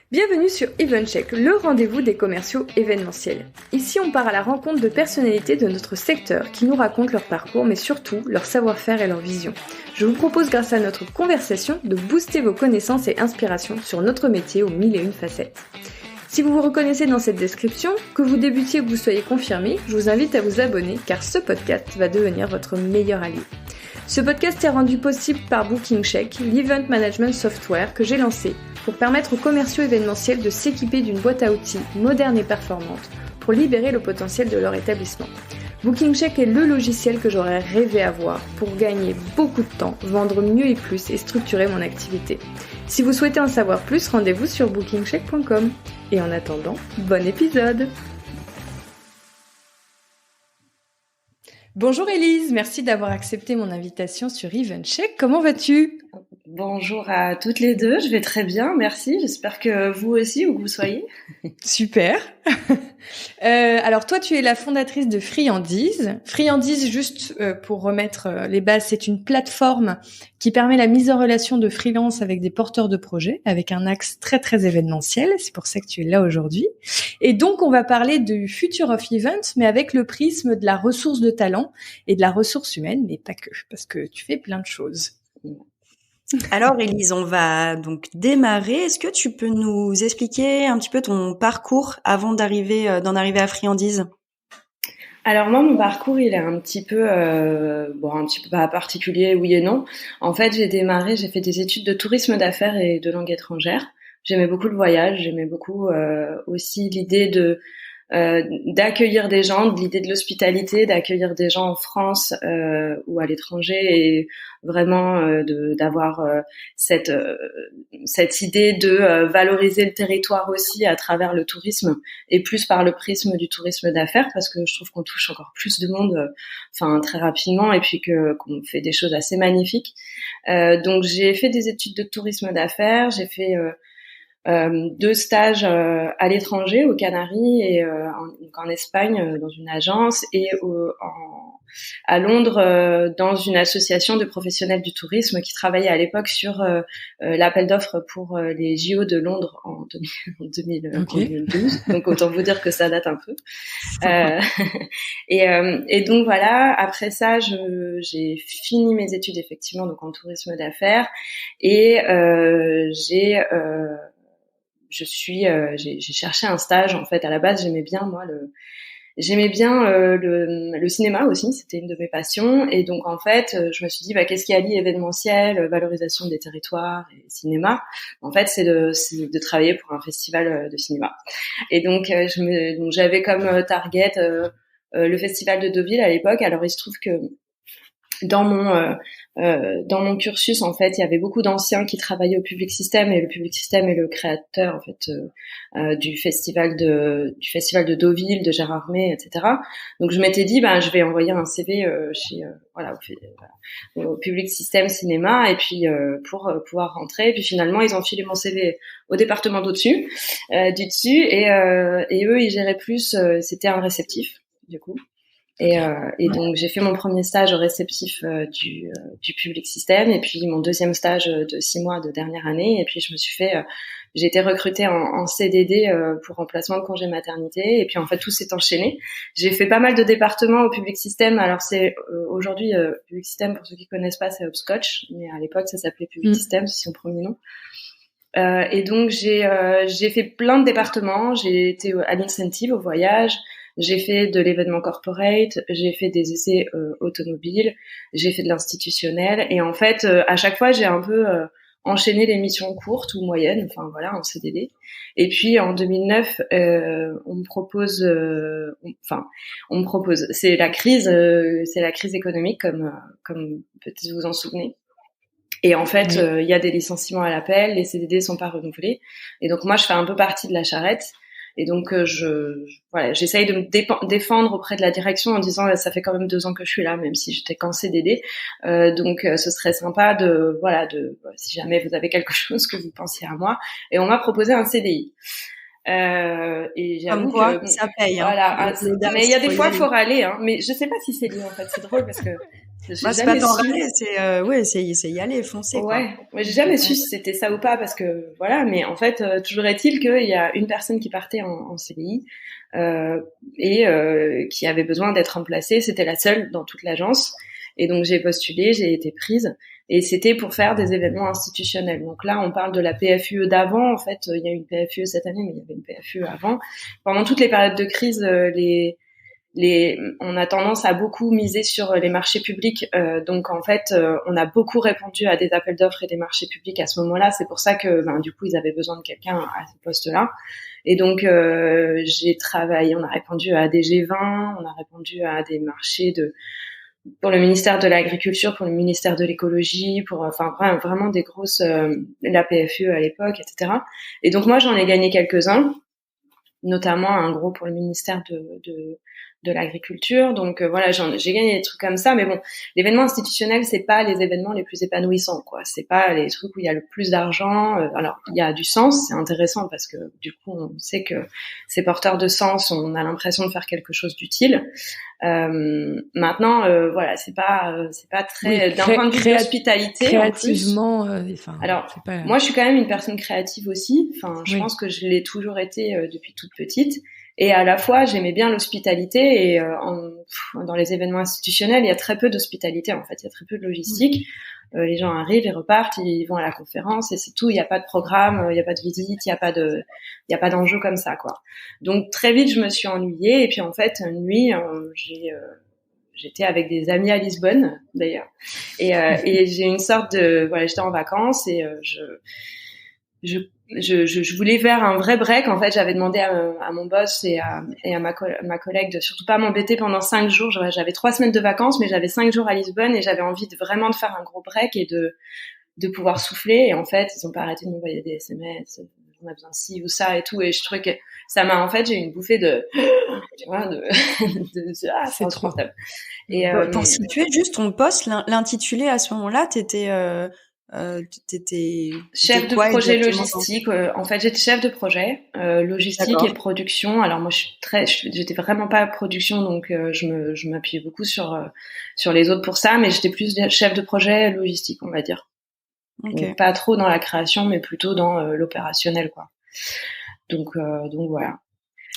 Bienvenue sur EventCheck, le rendez-vous des commerciaux événementiels. Ici, on part à la rencontre de personnalités de notre secteur qui nous racontent leur parcours, mais surtout leur savoir-faire et leur vision. Je vous propose, grâce à notre conversation, de booster vos connaissances et inspirations sur notre métier aux 1001 facettes. Si vous vous reconnaissez dans cette description, que vous débutiez ou que vous soyez confirmé, je vous invite à vous abonner car ce podcast va devenir votre meilleur allié. Ce podcast est rendu possible par BookingCheck, l'event management software que j'ai lancé pour permettre aux commerciaux événementiels de s'équiper d'une boîte à outils moderne et performante pour libérer le potentiel de leur établissement. BookingCheck est le logiciel que j'aurais rêvé avoir pour gagner beaucoup de temps, vendre mieux et plus et structurer mon activité. Si vous souhaitez en savoir plus, rendez-vous sur bookingcheck.com. Et en attendant, bon épisode! Bonjour Élise, merci d'avoir accepté mon invitation sur EventCheck. Comment vas-tu? Bonjour à toutes les deux, je vais très bien, merci. J'espère que vous aussi, où que vous soyez. Super. Alors toi, tu es la fondatrice de Friandise. Friandise, juste pour remettre les bases, c'est une plateforme qui permet la mise en relation de freelance avec des porteurs de projets, avec un axe très très événementiel. C'est pour ça que tu es là aujourd'hui. Et donc, on va parler du Future of Event, mais avec le prisme de la ressource de talent et de la ressource humaine, mais pas que, parce que tu fais plein de choses. Alors Élise, on va donc démarrer. Est-ce que tu peux nous expliquer un petit peu ton parcours avant d'en arriver à Friandise? Alors moi, mon parcours, il est un petit peu pas particulier, oui et non. En fait, j'ai fait des études de tourisme d'affaires et de langue étrangère. J'aimais beaucoup le voyage, j'aimais beaucoup aussi l'idée d'accueillir des gens, de l'idée de l'hospitalité, d'accueillir des gens en France ou à l'étranger, et vraiment d'avoir cette idée de valoriser le territoire aussi à travers le tourisme, et plus par le prisme du tourisme d'affaires, parce que je trouve qu'on touche encore plus de monde très rapidement, et puis qu'on fait des choses assez magnifiques. Donc j'ai fait des études de tourisme d'affaires, j'ai fait 2 stages à l'étranger, aux Canaries et en Espagne dans une agence, et à Londres dans une association de professionnels du tourisme qui travaillait à l'époque sur l'appel d'offres pour les JO de Londres en 2012. Donc autant vous dire que ça date un peu. Et donc voilà, après ça, j'ai fini mes études effectivement donc en tourisme d'affaires, et j'ai cherché un stage. En fait, à la base, j'aimais bien le cinéma aussi, c'était une de mes passions, et donc en fait, je me suis dit qu'est-ce qui allie événementiel, valorisation des territoires et cinéma. En fait, c'est de travailler pour un festival de cinéma. Et donc j'avais comme target le festival de Deauville à l'époque. Alors il se trouve que dans mon cursus, en fait, il y avait beaucoup d'anciens qui travaillaient au Public System, et le Public System est le créateur, en fait, du festival de Deauville, de Gérard May, etc. Donc, je m'étais dit, je vais envoyer un CV au Public System Cinéma, et puis pour pouvoir rentrer. Et puis finalement, ils ont filé mon CV au département du dessus, et eux, ils géraient plus. C'était un réceptif, du coup. Et donc j'ai fait mon premier stage au réceptif du Public System, et puis mon deuxième stage de 6 mois de dernière année, et puis j'ai été recrutée en CDD pour remplacement de congé maternité, et puis en fait tout s'est enchaîné. J'ai fait pas mal de départements au Public System. Alors c'est aujourd'hui Public System, pour ceux qui connaissent pas, c'est Hopscotch, mais à l'époque ça s'appelait Public System, c'est son premier nom. Et donc j'ai fait plein de départements. J'ai été à l'incentive, au voyage. J'ai fait de l'événement corporate, j'ai fait des essais automobiles, j'ai fait de l'institutionnel, et en fait, à chaque fois, j'ai un peu enchaîné les missions courtes ou moyennes, en CDD. Et puis en 2009, on me propose, c'est la crise économique, comme peut-être vous en souvenez. Et en fait, il y a des licenciements à l'appel, les CDD sont pas renouvelés, et donc moi, je fais un peu partie de la charrette. Et donc j'essaye de me défendre auprès de la direction en disant ça fait quand même 2 ans que je suis là, même si j'étais qu'en CDD. Donc ce serait sympa si jamais vous avez quelque chose, que vous pensiez à moi. Et on m'a proposé un CDI. Et j'avoue ça paye. Voilà, mais il y a des fois il faut râler, hein. Mais je sais pas si c'est lié, en fait. C'est drôle parce que C'est pas tant râler, c'est y aller, foncer. Ouais, moi j'ai jamais su si c'était ça ou pas parce que voilà, mais en fait toujours est-il qu'il y a une personne qui partait en CDI et qui avait besoin d'être remplacée. C'était la seule dans toute l'agence et donc j'ai postulé, j'ai été prise et c'était pour faire des événements institutionnels. Donc là on parle de la PFUE d'avant. En fait il y a eu une PFUE cette année, mais il y avait une PFUE avant. Pendant toutes les périodes de crise, on a tendance à beaucoup miser sur les marchés publics, donc en fait on a beaucoup répondu à des appels d'offres et des marchés publics à ce moment-là. C'est pour ça que du coup ils avaient besoin de quelqu'un à ce poste-là. Et donc j'ai travaillé, on a répondu à des G20, on a répondu à des marchés pour le ministère de l'Agriculture, pour le ministère de l'Écologie, pour vraiment des grosses la PFUE à l'époque, etc. Et donc moi j'en ai gagné quelques-uns, notamment un gros pour le ministère de l'Agriculture. Donc voilà, j'ai gagné des trucs comme ça, mais bon, l'événement institutionnel, c'est pas les événements les plus épanouissants, quoi. C'est pas les trucs où il y a le plus d'argent. Alors il y a du sens, c'est intéressant parce que du coup on sait que c'est porteur de sens, on a l'impression de faire quelque chose d'utile. Maintenant voilà, c'est pas très d'un point de vue d'hospitalité créativement. Alors moi je suis quand même une personne créative aussi. Je pense que je l'ai toujours été depuis toute petite. Et à la fois, j'aimais bien l'hospitalité et dans les événements institutionnels, il y a très peu d'hospitalité en fait, il y a très peu de logistique. Les gens arrivent, ils repartent, ils vont à la conférence et c'est tout. Il n'y a pas de programme, il n'y a pas de visite, il n'y a pas d'enjeu comme ça, quoi. Donc très vite, je me suis ennuyée et puis en fait, une nuit, j'étais avec des amis à Lisbonne d'ailleurs et j'ai une sorte de j'étais en vacances et je voulais faire un vrai break. En fait, j'avais demandé à mon boss et à ma collègue de surtout pas m'embêter pendant 5 jours. J'avais 3 semaines de vacances, mais j'avais 5 jours à Lisbonne et j'avais envie vraiment de faire un gros break et de pouvoir souffler. Et en fait, ils ont pas arrêté de m'envoyer des SMS. On a besoin de ci ou ça et tout. Et je trouvais que ça m'a, en fait, j'ai eu une bouffée c'est trop. Et pour situer juste ton poste, l'intitulé à ce moment-là, t'étais chef de projet logistique. En fait, j'étais chef de projet logistique et production. Alors moi, j'étais vraiment pas production, donc je m'appuyais beaucoup sur les autres pour ça, mais j'étais plus chef de projet logistique, on va dire. Okay. Donc, pas trop dans la création, mais plutôt dans l'opérationnel, quoi. Donc voilà.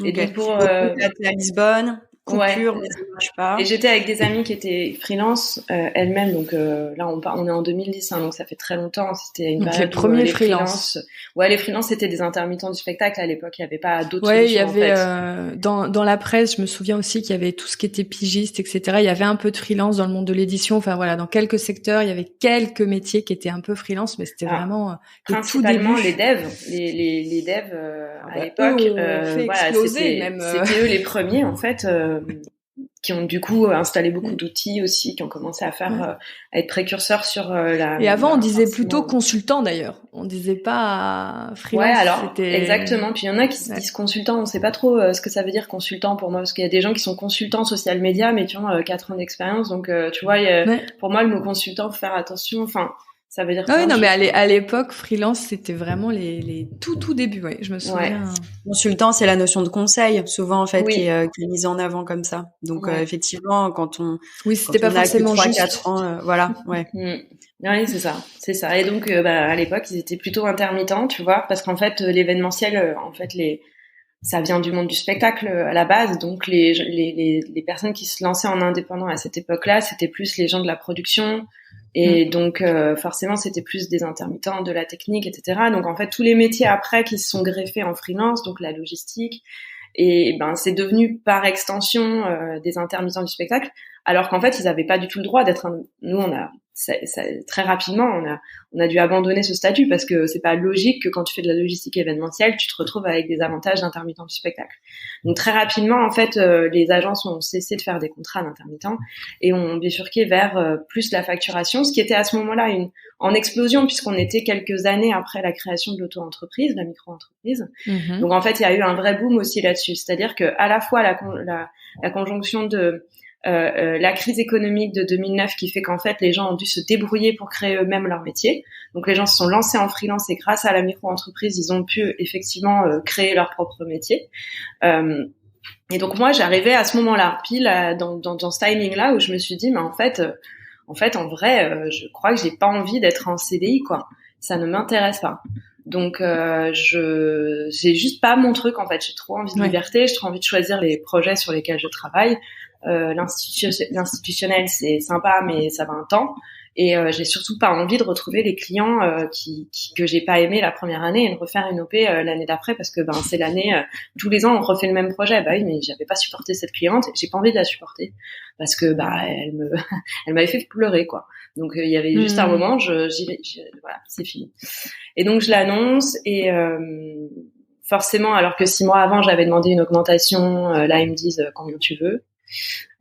Okay. Et donc pour à Lisbonne. Coupure, mais ça marche pas. Et j'étais avec des amies qui étaient freelance elles-mêmes, donc là on est en 2010, donc ça fait très longtemps. C'était une période les premiers freelance. Les freelance c'était des intermittents du spectacle à l'époque. Il y avait pas d'autres solutions. Il y avait en fait. Dans la presse, je me souviens aussi qu'il y avait tout ce qui était pigiste, etc. Il y avait un peu de freelance dans le monde de l'édition. Enfin voilà, dans quelques secteurs, il y avait quelques métiers qui étaient un peu freelance, mais c'était vraiment principalement les devs, les devs à l'époque. C'était eux les premiers en fait. Qui ont du coup installé beaucoup d'outils aussi, qui ont commencé à faire à être précurseurs sur la. Et avant, on disait plutôt consultant d'ailleurs. On disait pas freelance. Ouais, alors exactement. Puis il y en a qui se disent consultant. On sait pas trop ce que ça veut dire consultant pour moi, parce qu'il y a des gens qui sont consultants social media, mais qui ont 4 ans d'expérience. Donc tu vois, pour moi, le mot consultant, faut faire attention. Enfin. Ça veut dire oui, non, mais à l'époque, freelance, c'était vraiment les tout débuts, ouais. Je me souviens. Ouais. Consultant, c'est la notion de conseil, souvent, en fait, qui est mise en avant comme ça. Donc, effectivement, quand on. Oui, c'était pas forcément 3-4 ans, voilà, ouais. Oui, c'est ça. Et donc, à l'époque, ils étaient plutôt intermittents, tu vois, parce qu'en fait, l'événementiel, ça vient du monde du spectacle à la base, donc les personnes qui se lançaient en indépendant à cette époque-là, c'était plus les gens de la production. Et donc forcément c'était plus des intermittents de la technique, etc. Donc en fait tous les métiers après qui se sont greffés en freelance, donc la logistique, et c'est devenu par extension des intermittents du spectacle, alors qu'en fait ils avaient pas du tout le droit d'être nous très rapidement on a dû abandonner ce statut parce que c'est pas logique que quand tu fais de la logistique événementielle tu te retrouves avec des avantages d'intermittent du spectacle. Donc très rapidement en fait les agences ont cessé de faire des contrats d'intermittents et ont bifurqué vers plus la facturation, ce qui était à ce moment-là en explosion puisqu'on était quelques années après la création de l'auto-entreprise, la micro-entreprise. Donc en fait il y a eu un vrai boom aussi là-dessus, c'est-à-dire que à la fois la conjonction de la crise économique de 2009 qui fait qu'en fait les gens ont dû se débrouiller pour créer eux-mêmes leur métier. Donc les gens se sont lancés en freelance et grâce à la micro-entreprise, ils ont pu effectivement créer leur propre métier. Et donc moi j'arrivais à ce moment-là, pile dans ce timing-là où je me suis dit mais en fait en fait, en vrai, je crois que j'ai pas envie d'être en CDI, quoi. Ça ne m'intéresse pas. Donc, j'ai juste pas mon truc, en fait. J'ai trop envie de liberté, j'ai trop envie de choisir les projets sur lesquels je travaille. L'institutionnel, c'est sympa, mais ça va un temps. Et j'ai surtout pas envie de retrouver les clients que j'ai pas aimé la première année et de refaire une OP l'année d'après, parce que c'est l'année, tous les ans on refait le même projet. Bah oui, mais j'avais pas supporté cette cliente, j'ai pas envie de la supporter parce que elle m'avait fait pleurer, quoi. Donc il y avait juste un moment, voilà, c'est fini. Et donc je l'annonce et forcément, alors que 6 mois avant j'avais demandé une augmentation, là ils me disent combien tu veux.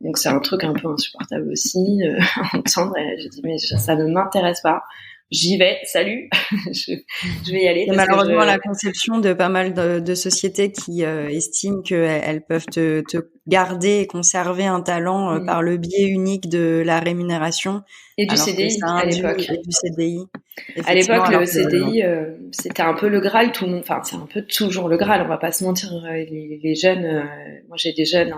Donc c'est un truc un peu insupportable aussi à entendre. Et j'ai dit mais ça ne m'intéresse pas. J'y vais, salut, je vais y aller. C'est malheureusement la conception de pas mal de sociétés qui estiment qu'elles peuvent te garder et conserver un talent par le biais unique de la rémunération. Et du CDI à l'époque. Et du CDI. À l'époque, le CDI, c'était un peu le Graal. Tout le monde, enfin, c'est un peu toujours le Graal. On va pas se mentir. Les jeunes, moi j'ai des jeunes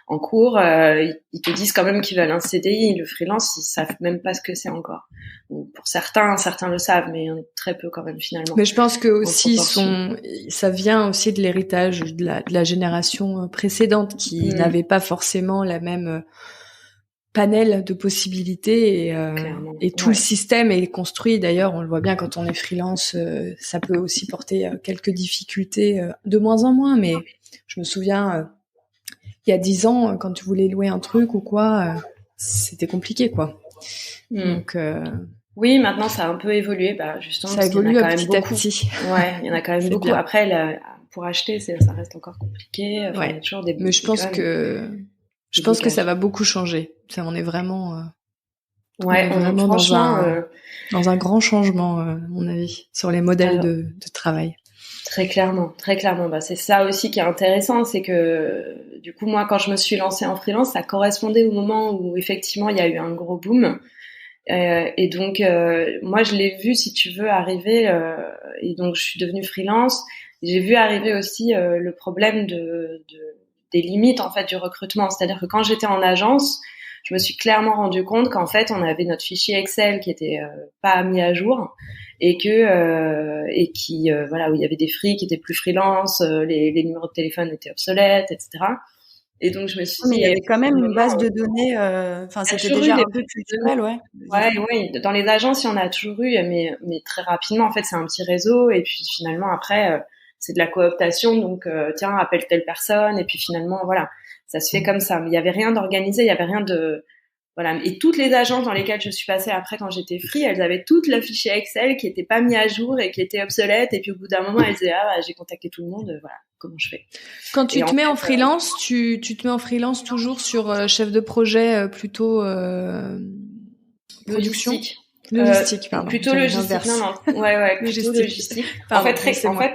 en cours, ils te disent quand même qu'ils veulent un CDI. Le freelance, ils savent même pas ce que c'est encore. Ou pour certains le savent, mais très peu quand même finalement. Mais je pense que aussi ça vient aussi de l'héritage de la génération précédente qui n'avait pas forcément la même panel de possibilités et tout le système est construit. D'ailleurs, on le voit bien quand on est freelance, ça peut aussi porter quelques difficultés de moins en moins. Mais je me souviens, il y a 10 ans, quand tu voulais louer un truc ou quoi, c'était compliqué, quoi. Donc oui, maintenant ça a un peu évolué. Bah justement, ça évolue il y en a quand même petit beaucoup. à petit. Ouais, il y en a quand même beaucoup. Bien. Après, pour acheter, ça reste encore compliqué. Enfin, il y a toujours des. Mais je pense que ça va beaucoup changer. Ça, on est vraiment. On est vraiment dans un grand changement, à mon avis, sur les modèles de travail. Très clairement, très clairement. Bah, c'est ça aussi qui est intéressant, c'est que du coup, moi, quand je me suis lancée en freelance, ça correspondait au moment où effectivement il y a eu un gros boom. Et donc, moi, je l'ai vu, si tu veux, arriver. Et donc, je suis devenue freelance. J'ai vu arriver aussi le problème des limites en fait du recrutement. C'est-à-dire que quand j'étais en agence, je me suis clairement rendu compte qu'en fait, on avait notre fichier Excel qui était pas mis à jour et qui voilà, où il y avait des free qui étaient plus freelance, les numéros de téléphone étaient obsolètes, etc. Et donc je me suis dit, mais il y avait quand même une base de données, enfin c'était déjà un peu culturel, ouais. Ouais, dans les agences, il y en a toujours eu, mais très rapidement en fait, c'est un petit réseau et puis finalement après c'est de la cooptation, donc tiens, appelle telle personne et puis finalement voilà, ça se fait comme ça. Mais il y avait rien d'organisé, il y avait rien de voilà. Et toutes les agences dans lesquelles je suis passée après quand j'étais free, elles avaient toutes le fichier Excel qui était pas mis à jour et qui était obsolète. Et puis au bout d'un moment, elles disaient j'ai contacté tout le monde, voilà. Comment je fais? Quand tu te mets en freelance, tu te mets en freelance toujours sur chef de projet plutôt production. Logistique, pardon. Plutôt logistique. Non. Ouais, plutôt logistique. Pardon, en fait,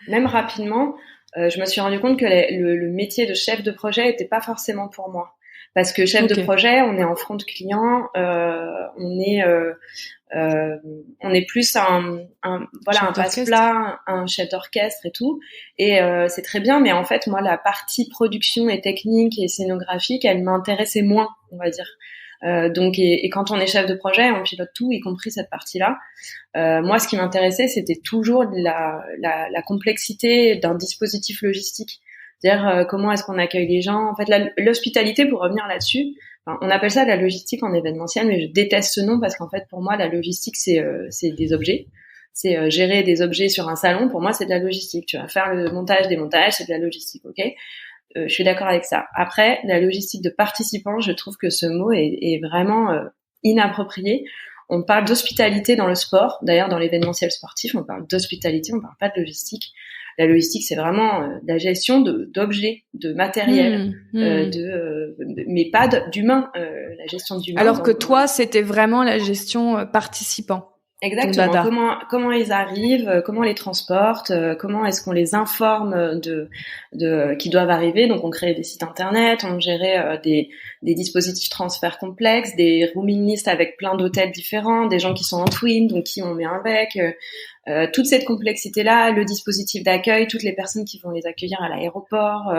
même rapidement, je me suis rendu compte que le métier de chef de projet était pas forcément pour moi. Parce que chef de projet, on est en front client, on est plus un passe-plat, un chef d'orchestre et tout. Et c'est très bien, mais en fait, moi, la partie production et technique et scénographique, elle m'intéressait moins, on va dire. Donc, et quand on est chef de projet, on pilote tout, y compris cette partie-là. Moi, ce qui m'intéressait, c'était toujours la complexité d'un dispositif logistique. C'est-à-dire comment est-ce qu'on accueille les gens. En fait, l'hospitalité, pour revenir là-dessus, on appelle ça la logistique en événementiel, mais je déteste ce nom parce qu'en fait, pour moi, la logistique, c'est des objets. C'est gérer des objets sur un salon. Pour moi, c'est de la logistique. Tu vas faire le montage, démontage, c'est de la logistique, ok ? Je suis d'accord avec ça. Après, la logistique de participants, je trouve que ce mot est vraiment inapproprié. On parle d'hospitalité dans le sport. D'ailleurs, dans l'événementiel sportif, on parle d'hospitalité, on parle pas de logistique. La logistique, c'est vraiment la gestion d'objets, de matériel, mais pas d'humains. La gestion d'humains. Alors que toi, c'était vraiment la gestion participant. Exactement. Comment ils arrivent, comment on les transporte, comment est-ce qu'on les informe qui doivent arriver. Donc on créait des sites internet, on gérait des dispositifs transferts complexes, des rooming lists avec plein d'hôtels différents, des gens qui sont en twin, donc qui on met avec. toute cette complexité-là, le dispositif d'accueil, toutes les personnes qui vont les accueillir à l'aéroport,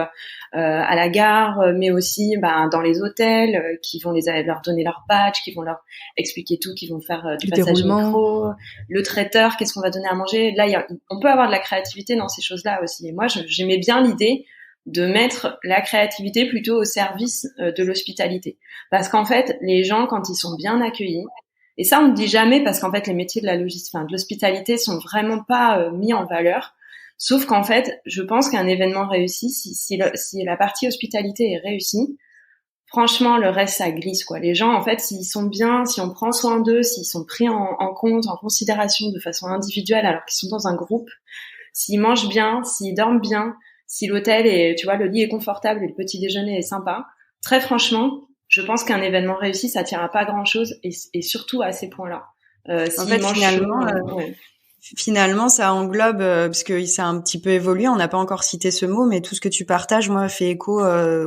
à la gare, mais aussi dans les hôtels, qui vont leur donner leur badge, qui vont leur expliquer tout, qui vont faire du passage micro, le traiteur, qu'est-ce qu'on va donner à manger. Là, on peut avoir de la créativité dans ces choses-là aussi. Et moi, j'aimais bien l'idée de mettre la créativité plutôt au service de l'hospitalité. Parce qu'en fait, les gens, quand ils sont bien accueillis, et ça, on ne dit jamais parce qu'en fait, les métiers de la logistique, de l'hospitalité sont vraiment pas mis en valeur. Sauf qu'en fait, je pense qu'un événement réussi, si la partie hospitalité est réussie, franchement, le reste, ça glisse, quoi. Les gens, en fait, s'ils sont bien, si on prend soin d'eux, s'ils sont pris en compte, en considération de façon individuelle alors qu'ils sont dans un groupe, s'ils mangent bien, s'ils dorment bien, si l'hôtel est, tu vois, le lit est confortable et le petit déjeuner est sympa, très franchement, je pense qu'un événement réussi, ça tiendra pas grand-chose et surtout à ces points-là. En fait, finalement, ça englobe, parce que ça a un petit peu évolué, on n'a pas encore cité ce mot, mais tout ce que tu partages, moi, fait écho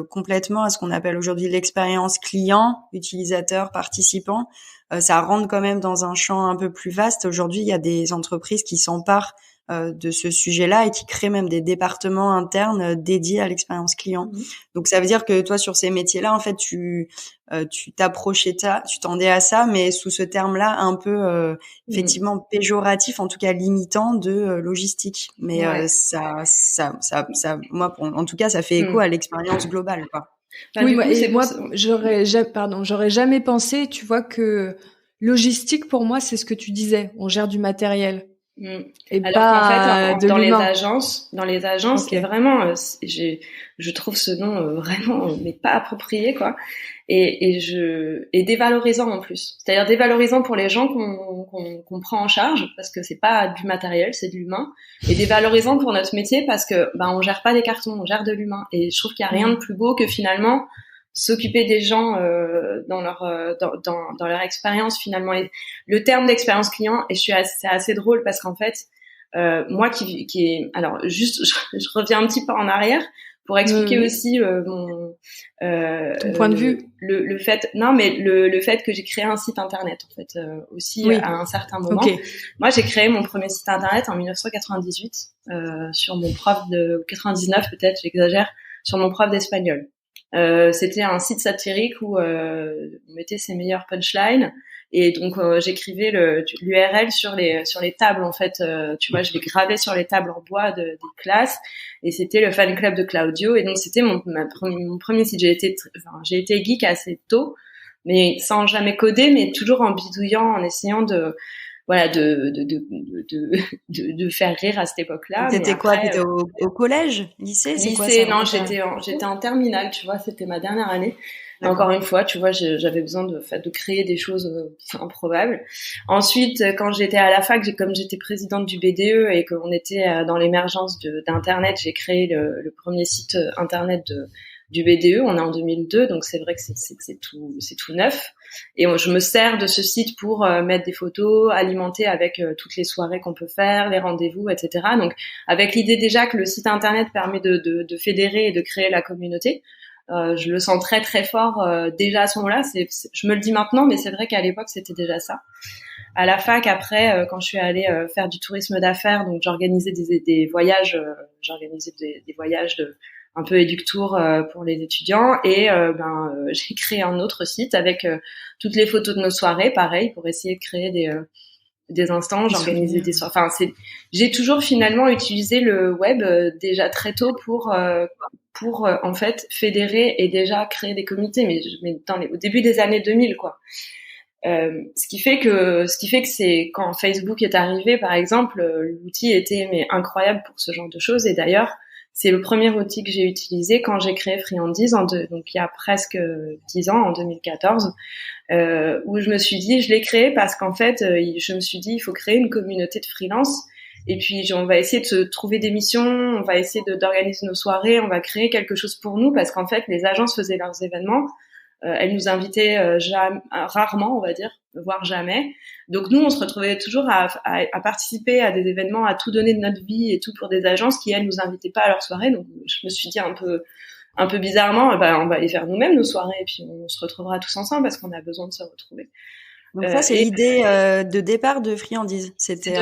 complètement à ce qu'on appelle aujourd'hui l'expérience client, utilisateur, participant. Ça rentre quand même dans un champ un peu plus vaste. Aujourd'hui, il y a des entreprises qui s'emparent de ce sujet-là et qui créent même des départements internes dédiés à l'expérience client. Donc ça veut dire que toi, sur ces métiers-là, en fait, tu t'approchais tu tendais à ça, mais sous ce terme-là un peu effectivement péjoratif, en tout cas limitant de logistique. Mais ça moi, en tout cas, ça fait écho à l'expérience globale, quoi. Oui, moi, j'aurais jamais pensé, tu vois, que logistique pour moi, c'est ce que tu disais, on gère du matériel. Et alors qu'en fait, dans les agences, okay. Et vraiment, je trouve ce nom vraiment mais pas approprié, quoi, et dévalorisant en plus. C'est-à-dire dévalorisant pour les gens qu'on prend en charge parce que c'est pas du matériel, c'est de l'humain, et dévalorisant pour notre métier parce que on gère pas des cartons, on gère de l'humain. Et je trouve qu'il y a rien de plus beau que finalement s'occuper des gens dans leur expérience finalement. Et le terme d'expérience client, et c'est assez drôle parce qu'en fait moi alors juste je reviens un petit peu en arrière pour expliquer aussi ton point de vue, le fait le fait que j'ai créé un site internet en fait aussi à un certain moment. Moi j'ai créé mon premier site internet en 1998 sur mon prof de 99 peut-être, j'exagère, sur mon prof d'espagnol. C'était un site satirique où on mettait ses meilleures punchlines, et donc j'écrivais l'URL sur les tables en fait, tu vois, je les gravais sur les tables en bois des classes, et c'était le fan club de Claudio, et donc c'était mon premier site. J'ai été geek assez tôt, mais sans jamais coder, mais toujours en bidouillant, en essayant de faire rire à cette époque-là. T'étais quoi? T'étais au collège, lycée? C'est quoi ça? Non, j'étais en terminale, tu vois, c'était ma dernière année. Encore une fois, tu vois, j'avais besoin de créer des choses improbables. Ensuite, quand j'étais à la fac, comme j'étais présidente du BDE et qu'on était dans l'émergence d'internet, j'ai créé le premier site internet du BDE. On est en 2002, donc c'est vrai que c'est tout neuf. Et je me sers de ce site pour mettre des photos, alimenter avec toutes les soirées qu'on peut faire, les rendez-vous, etc. Donc, avec l'idée déjà que le site internet permet de fédérer et de créer la communauté. Je le sens très très fort déjà à ce moment-là. Je me le dis maintenant, mais c'est vrai qu'à l'époque c'était déjà ça. À la fac, après, quand je suis allée faire du tourisme d'affaires, donc j'organisais des voyages, des voyages un peu éductour pour les étudiants, et j'ai créé un autre site avec toutes les photos de nos soirées, pareil, pour essayer de créer des instants. J'organisais des soirées. Enfin, j'ai toujours finalement utilisé le web déjà très tôt pour en fait fédérer et déjà créer des comités, mais au début des années 2000, quoi. Ce qui fait que c'est quand Facebook est arrivé, par exemple, l'outil était incroyable pour ce genre de choses. Et d'ailleurs, c'est le premier outil que j'ai utilisé quand j'ai créé Friandise, donc il y a presque 10 ans, en 2014, où je me suis dit, je l'ai créé parce qu'en fait, je me suis dit, il faut créer une communauté de freelance. Et puis, on va essayer de se trouver des missions, on va essayer d'organiser nos soirées, on va créer quelque chose pour nous, parce qu'en fait, les agences faisaient leurs événements, elles nous invitaient rarement, on va dire, voire jamais. Donc nous, on se retrouvait toujours à participer à des événements, à tout donner de notre vie et tout pour des agences qui, elles, nous invitaient pas à leurs soirées. Donc je me suis dit un peu bizarrement, on va aller faire nous-mêmes nos soirées, et puis on se retrouvera tous ensemble parce qu'on a besoin de se retrouver. Donc ça, c'est l'idée de départ de Friandise. C'était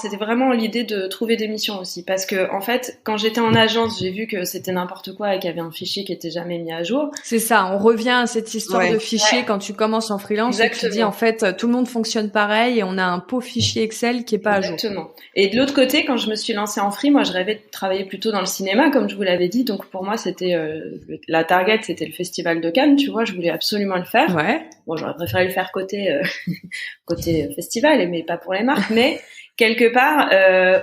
c'était vraiment l'idée de trouver des missions aussi. Parce que, en fait, quand j'étais en agence, j'ai vu que c'était n'importe quoi et qu'il y avait un fichier qui était jamais mis à jour. C'est ça. On revient à cette histoire de fichier quand tu commences en freelance. Et tu dis, en fait, tout le monde fonctionne pareil et on a un pauvre fichier Excel qui est pas à jour. Exactement. Et de l'autre côté, quand je me suis lancée en free, moi, je rêvais de travailler plutôt dans le cinéma, comme je vous l'avais dit. Donc, pour moi, c'était, la target, c'était le Festival de Cannes, tu vois. Je voulais absolument le faire. Ouais. Bon, j'aurais préféré le faire côté festival, mais pas pour les marques. Mais quelque part,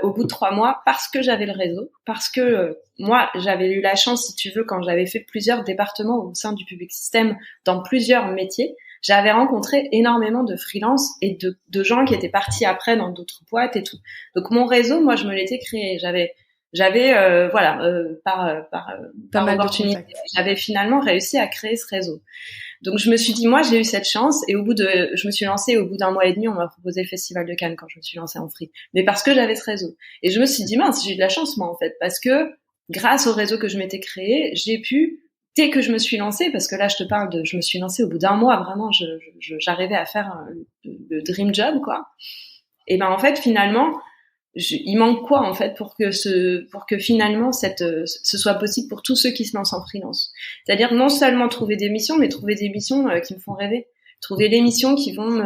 au bout de 3 mois, parce que j'avais le réseau, parce que moi, j'avais eu la chance, si tu veux, quand j'avais fait plusieurs départements au sein du Public System, dans plusieurs métiers, j'avais rencontré énormément de freelance et de gens qui étaient partis après dans d'autres boîtes et tout. Donc mon réseau, moi, je me l'étais créé. Par opportunité, j'avais finalement réussi à créer ce réseau. Donc je me suis dit, moi j'ai eu cette chance et je me suis lancée au bout d'un mois et demi, on m'a proposé le Festival de Cannes quand je me suis lancée en free, mais parce que j'avais ce réseau. Et je me suis dit, mince, j'ai eu de la chance moi en fait, parce que grâce au réseau que je m'étais créé, j'ai pu, dès que je me suis lancée, parce que là je te parle je me suis lancée au bout d'un mois, vraiment, j'arrivais à faire le dream job quoi. Et ben en fait finalement, il manque quoi en fait pour que finalement ce soit possible pour tous ceux qui se lancent en freelance. C'est-à-dire non seulement trouver des missions, mais trouver des missions qui me font rêver, trouver les missions qui vont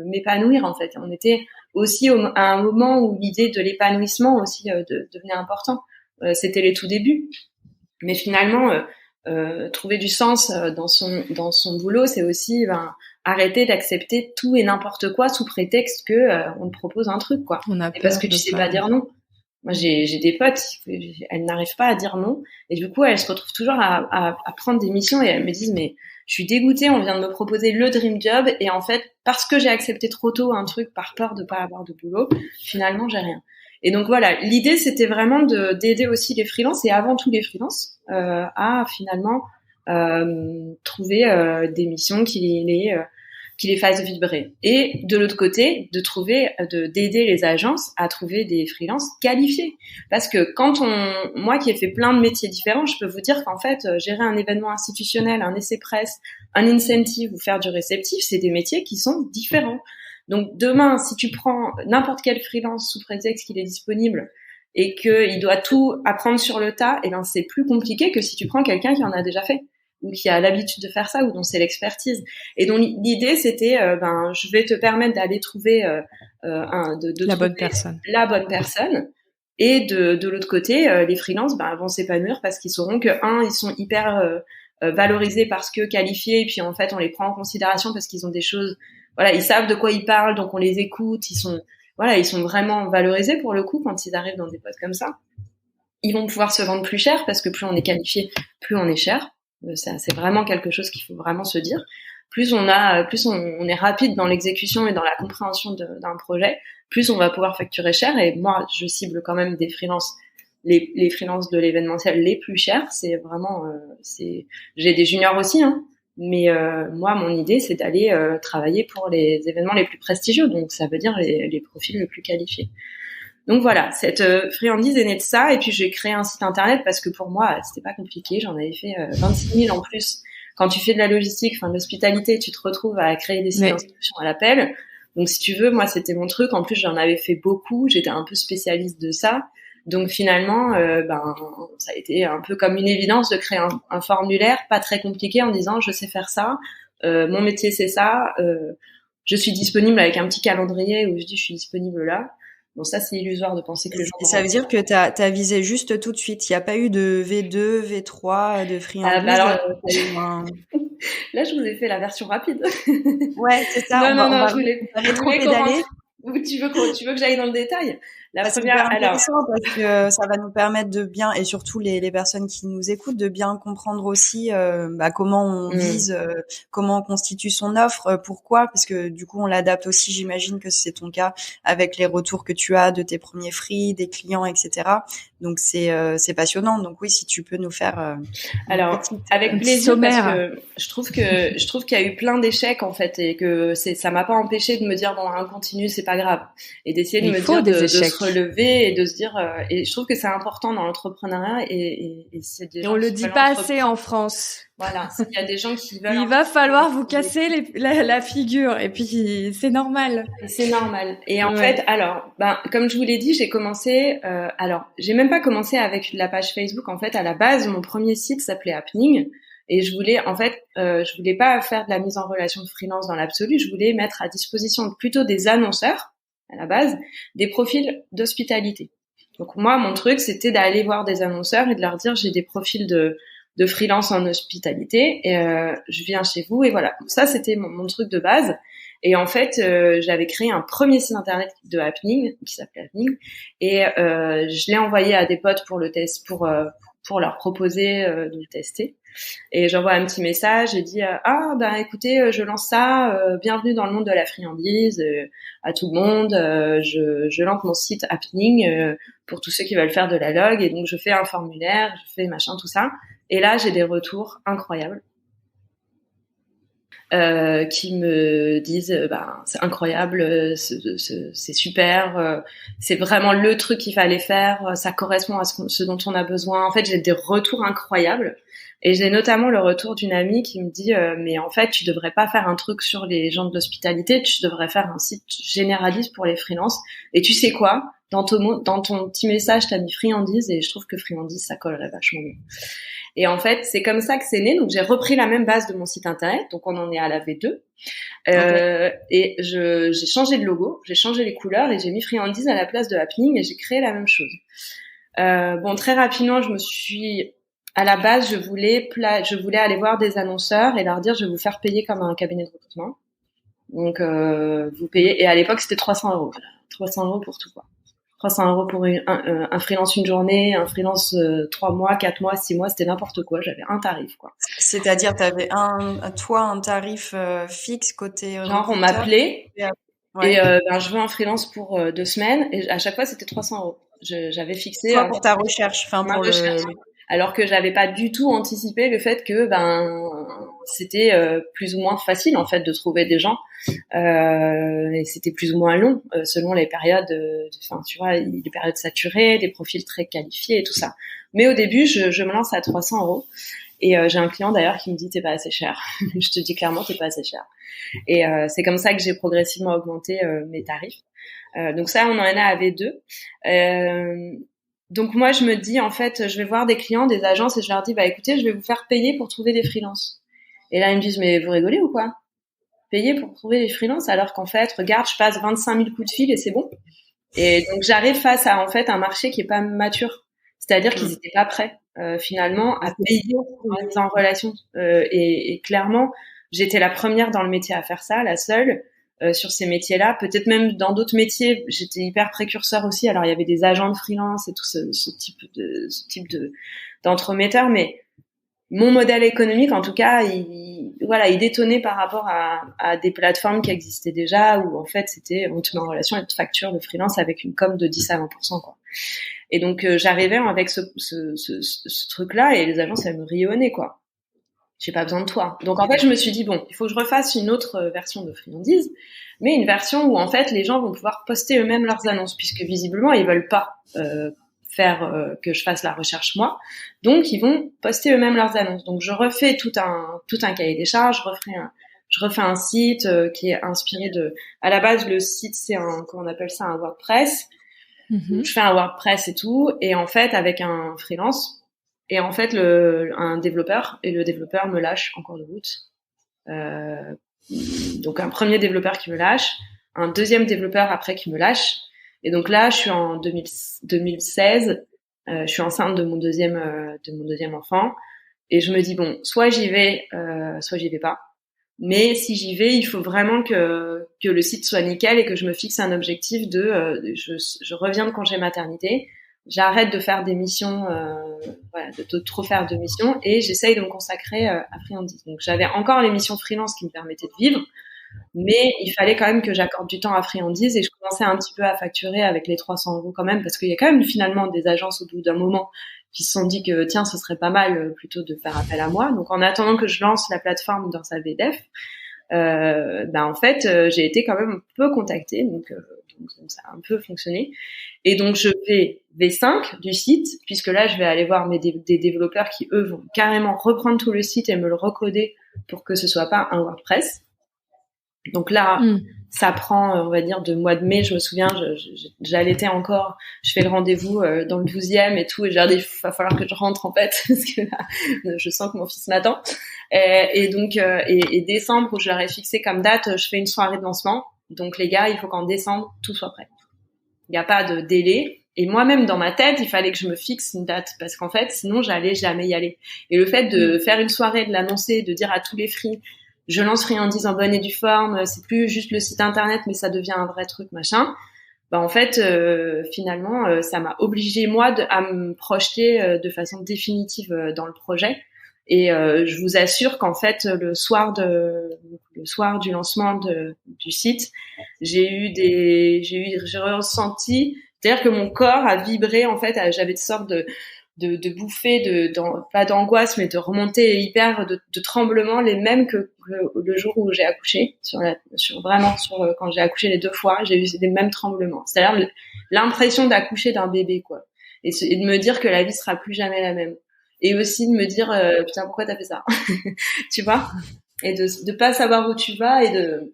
m'épanouir en fait. On était aussi à un moment où l'idée de l'épanouissement aussi devenait important. C'était les tout débuts, mais finalement trouver du sens dans son boulot, c'est aussi arrêter d'accepter tout et n'importe quoi sous prétexte que on te propose un truc quoi. Et parce que tu sais pas dire non. Moi j'ai des potes, elles n'arrivent pas à dire non et du coup elles se retrouvent toujours à prendre des missions et elles me disent mais je suis dégoûtée, on vient de me proposer le dream job et en fait parce que j'ai accepté trop tôt un truc par peur de pas avoir de boulot, finalement j'ai rien. Et donc voilà, l'idée c'était vraiment d'aider aussi les freelances et avant tout les freelances à finalement trouver des missions qui les fassent vibrer. Et de l'autre côté, d'aider les agences à trouver des freelances qualifiés. Parce que moi qui ai fait plein de métiers différents, je peux vous dire qu'en fait, gérer un événement institutionnel, un essai presse, un incentive ou faire du réceptif, c'est des métiers qui sont différents. Donc demain, si tu prends n'importe quel freelance sous prétexte qu'il est disponible et qu'il doit tout apprendre sur le tas, et ben c'est plus compliqué que si tu prends quelqu'un qui en a déjà fait ou qui a l'habitude de faire ça ou dont c'est l'expertise. Et donc l'idée c'était je vais te permettre d'aller trouver la bonne personne. La bonne personne. Et de l'autre côté, les freelances vont s'épanouir parce qu'ils sauront que ils sont hyper valorisés parce que qualifiés et puis en fait on les prend en considération parce qu'ils ont des choses, voilà, ils savent de quoi ils parlent donc on les écoute, ils sont vraiment valorisés pour le coup quand ils arrivent dans des postes comme ça. Ils vont pouvoir se vendre plus cher parce que plus on est qualifié, plus on est cher. C'est vraiment quelque chose qu'il faut vraiment se dire. Plus on est rapide dans l'exécution et dans la compréhension d'un projet, plus on va pouvoir facturer cher. Et moi, je cible quand même des freelances, les freelances de l'événementiel les plus chers. C'est vraiment, j'ai des juniors aussi, hein. Mais moi, mon idée, c'est d'aller travailler pour les événements les plus prestigieux. Donc, ça veut dire les profils les plus qualifiés. Donc voilà, cette friandise est née de ça. Et puis j'ai créé un site internet parce que pour moi, c'était pas compliqué. J'en avais fait 26 000 en plus. Quand tu fais de la logistique, enfin de l'hospitalité, tu te retrouves à créer des sites d'inscription à l'appel. Donc si tu veux, moi c'était mon truc. En plus, j'en avais fait beaucoup. J'étais un peu spécialiste de ça. Donc finalement, ça a été un peu comme une évidence de créer un formulaire pas très compliqué en disant je sais faire ça. Mon métier c'est ça. Je suis disponible avec un petit calendrier où je dis je suis disponible là. Bon, ça, c'est illusoire de penser que les gens... Et ça veut dire que t'as visé juste tout de suite. Il n'y a pas eu de V2, V3, de friandise. Là, je vous ai fait la version rapide. Ouais, c'est ça. Non, je voulais rétro-pédaler. Tu veux que j'aille dans le détail? C'est super intéressant parce que ça va nous permettre de bien, et surtout les personnes qui nous écoutent, de bien comprendre aussi comment on vise, comment on constitue son offre, pourquoi, parce que du coup on l'adapte aussi, j'imagine que c'est ton cas, avec les retours que tu as de tes premiers free, des clients, etc. Donc c'est passionnant. Donc oui, si tu peux nous faire alors avec plaisir sommaire. Parce que je trouve qu'il y a eu plein d'échecs en fait et que ça m'a pas empêché de me dire bon, un continu c'est pas grave et d'essayer de me dire de se relever et de se dire et je trouve que c'est important dans l'entrepreneuriat et c'est des gens on le dit pas assez en France. Voilà, il y a des gens qui veulent. Il va falloir vous casser la figure et puis c'est normal. C'est normal. Et en fait, alors, comme je vous l'ai dit, j'ai commencé. J'ai même pas commencé avec la page Facebook. En fait, à la base, mon premier site s'appelait Happening. Et je voulais pas faire de la mise en relation de freelance dans l'absolu. Je voulais mettre à disposition plutôt des annonceurs, à la base, des profils d'hospitalité. Donc moi, mon truc, c'était d'aller voir des annonceurs et de leur dire, j'ai des profils de freelance en hospitalité et je viens chez vous et voilà. Ça, c'était mon truc de base. Et en fait, j'avais créé un premier site internet de Happening qui s'appelait Happening et je l'ai envoyé à des potes pour le test, pour leur proposer de le tester. Et j'envoie un petit message et dis écoutez, je lance ça, bienvenue dans le monde de la friandise, à tout le monde, je lance mon site Happening pour tous ceux qui veulent faire de la log et donc je fais un formulaire, je fais machin tout ça et là j'ai des retours incroyables qui me disent c'est incroyable, c'est super, c'est vraiment le truc qu'il fallait faire, ça correspond à ce dont on a besoin. En fait, j'ai des retours incroyables et j'ai notamment le retour d'une amie qui me dit mais en fait, tu devrais pas faire un truc sur les gens de l'hospitalité, tu devrais faire un site généraliste pour les freelances. Et tu sais quoi, dans ton petit message, t'as mis friandise et je trouve que friandise ça collerait vachement bien. Et en fait, c'est comme ça que c'est né. Donc, j'ai repris la même base de mon site internet. Donc, on en est à la V2. Et j'ai changé de logo, j'ai changé les couleurs et j'ai mis friandise à la place de Happening et j'ai créé la même chose. Très rapidement, à la base, je voulais aller voir des annonceurs et leur dire, je vais vous faire payer comme un cabinet de recrutement. Donc, vous payez. Et à l'époque, c'était 300 €. 300 € pour tout, quoi. 300 € pour un freelance une journée, un freelance 3 mois, 4 mois, 6 mois, c'était n'importe quoi. J'avais un tarif, quoi. C'est-à-dire, t'avais un tarif fixe côté genre on m'appelait et je veux un freelance pour 2 semaines et à chaque fois c'était 300 €. J'avais fixé pour ta recherche, pour recherche. Alors que j'avais pas du tout anticipé le fait que c'était plus ou moins facile en fait de trouver des gens et c'était plus ou moins long selon les périodes tu vois, les périodes saturées, des profils très qualifiés et tout ça. Mais au début, je me lance à 300 € et j'ai un client d'ailleurs qui me dit t'es pas assez cher. Je te dis clairement t'es pas assez cher. Et c'est comme ça que j'ai progressivement augmenté mes tarifs. Donc ça, on en est à V2. Donc moi, je me dis, en fait, je vais voir des clients, des agences et je leur dis, écoutez, je vais vous faire payer pour trouver des freelances. Et là, ils me disent, mais vous rigolez ou quoi? Payer pour trouver des freelances alors qu'en fait, regarde, je passe 25 000 coups de fil et c'est bon. Et donc, j'arrive face à, en fait, un marché qui est pas mature. C'est-à-dire qu'ils étaient pas prêts, finalement, à payer pour la mise en relation. Et clairement, j'étais la première dans le métier à faire ça, la seule. Sur ces métiers-là, peut-être même dans d'autres métiers, j'étais hyper précurseur aussi. Alors il y avait des agents de freelance et tout ce type d'entremetteurs, mais mon modèle économique, en tout cas, il détonnait par rapport à des plateformes qui existaient déjà, où en fait c'était on te met en relation avec une facture de freelance avec une com de 10 à 20%, quoi. Et donc j'arrivais avec ce truc-là et les agences elles me riaient au nez, quoi. J'ai pas besoin de toi. Donc en fait, je me suis dit bon, il faut que je refasse une autre version de friandise, mais une version où en fait les gens vont pouvoir poster eux-mêmes leurs annonces, puisque visiblement ils veulent pas faire que je fasse la recherche moi. Donc ils vont poster eux-mêmes leurs annonces. Donc je refais tout un cahier des charges, je refais un site qui est inspiré de. À la base, le site c'est comment on appelle ça, un WordPress. Mm-hmm. Je fais un WordPress et tout, et en fait avec un freelance. Et en fait, un développeur, et le développeur me lâche en cours de route. Donc un premier développeur qui me lâche, un deuxième développeur après qui me lâche. Et donc là, je suis en 2016, je suis enceinte de mon deuxième enfant. Et je me dis bon, soit j'y vais pas. Mais si j'y vais, il faut vraiment que le site soit nickel et que je me fixe un objectif je reviens de congé maternité. J'arrête de faire des missions, de trop faire de missions et j'essaye de me consacrer à friandise. Donc j'avais encore les missions freelance qui me permettaient de vivre, mais il fallait quand même que j'accorde du temps à friandise et je commençais un petit peu à facturer avec les 300 € quand même parce qu'il y a quand même finalement des agences au bout d'un moment qui se sont dit que tiens, ce serait pas mal plutôt de faire appel à moi. Donc en attendant que je lance la plateforme dans sa VDF, en fait, j'ai été quand même un peu contactée, donc ça a un peu fonctionné. Et donc je fais V5 du site, puisque là je vais aller voir des développeurs qui eux vont carrément reprendre tout le site et me le recoder pour que ce soit pas un WordPress. Donc là, ça prend, on va dire, de mois de mai. Je me souviens, j'allaitais encore. Je fais le rendez-vous dans le 12e et tout. Et j'ai dit, il va falloir que je rentre en fait, parce que là, je sens que mon fils m'attend. Et donc, décembre, où je leur ai fixé comme date, je fais une soirée de lancement. Donc les gars, il faut qu'en décembre, tout soit prêt. Il n'y a pas de délai. Et moi-même, dans ma tête, il fallait que je me fixe une date, parce qu'en fait, sinon, j'allais jamais y aller. Et le fait de faire une soirée, de l'annoncer, de dire à tous les free, je lance Friandise en bonne et due forme, c'est plus juste le site internet, mais ça devient un vrai truc, machin. En fait, finalement, ça m'a obligée, moi, à me projeter de façon définitive dans le projet. Et je vous assure qu'en fait, le soir du lancement du site, j'ai ressenti, c'est-à-dire que mon corps a vibré, en fait, j'avais une sorte de bouffées pas d'angoisse, mais de remontées hyper de tremblements, les mêmes que le jour où j'ai accouché, quand j'ai accouché les 2 fois, j'ai eu les mêmes tremblements. C'est-à-dire l'impression d'accoucher d'un bébé, quoi. Et de me dire que la vie sera plus jamais la même. Et aussi de me dire, putain, pourquoi t'as fait ça? Tu vois? Et de pas savoir où tu vas et de...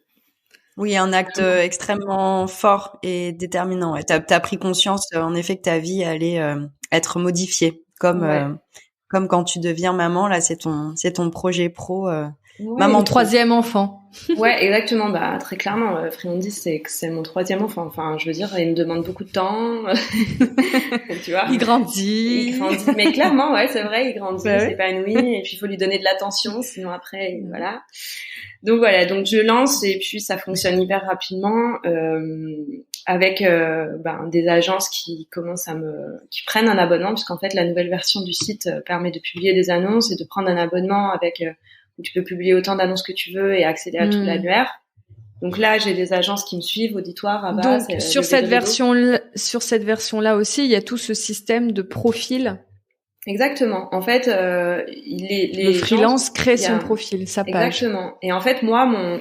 Oui, un acte extrêmement fort et déterminant. Ouais. T'as pris conscience, en effet, que ta vie allait être modifiée, comme quand tu deviens maman. Là, c'est ton projet pro. Maman, 3e enfant. Ouais, exactement. Très clairement, Friandise, c'est mon 3e enfant. Enfin, je veux dire, il me demande beaucoup de temps. Tu vois. Il grandit. Mais clairement, ouais, c'est vrai, il grandit, il s'épanouit, et puis il faut lui donner de l'attention, sinon après, voilà. Donc voilà, donc je lance et puis ça fonctionne hyper rapidement avec des agences qui prennent un abonnement, parce qu'en fait la nouvelle version du site permet de publier des annonces et de prendre un abonnement où tu peux publier autant d'annonces que tu veux et accéder à tout l'annuaire. Donc là, j'ai des agences qui me suivent, Auditoire, Avas. Donc sur cette version-là aussi, il y a tout ce système de profil. Exactement. En fait, le freelance crée son profil, sa page. Exactement. Et en fait, moi,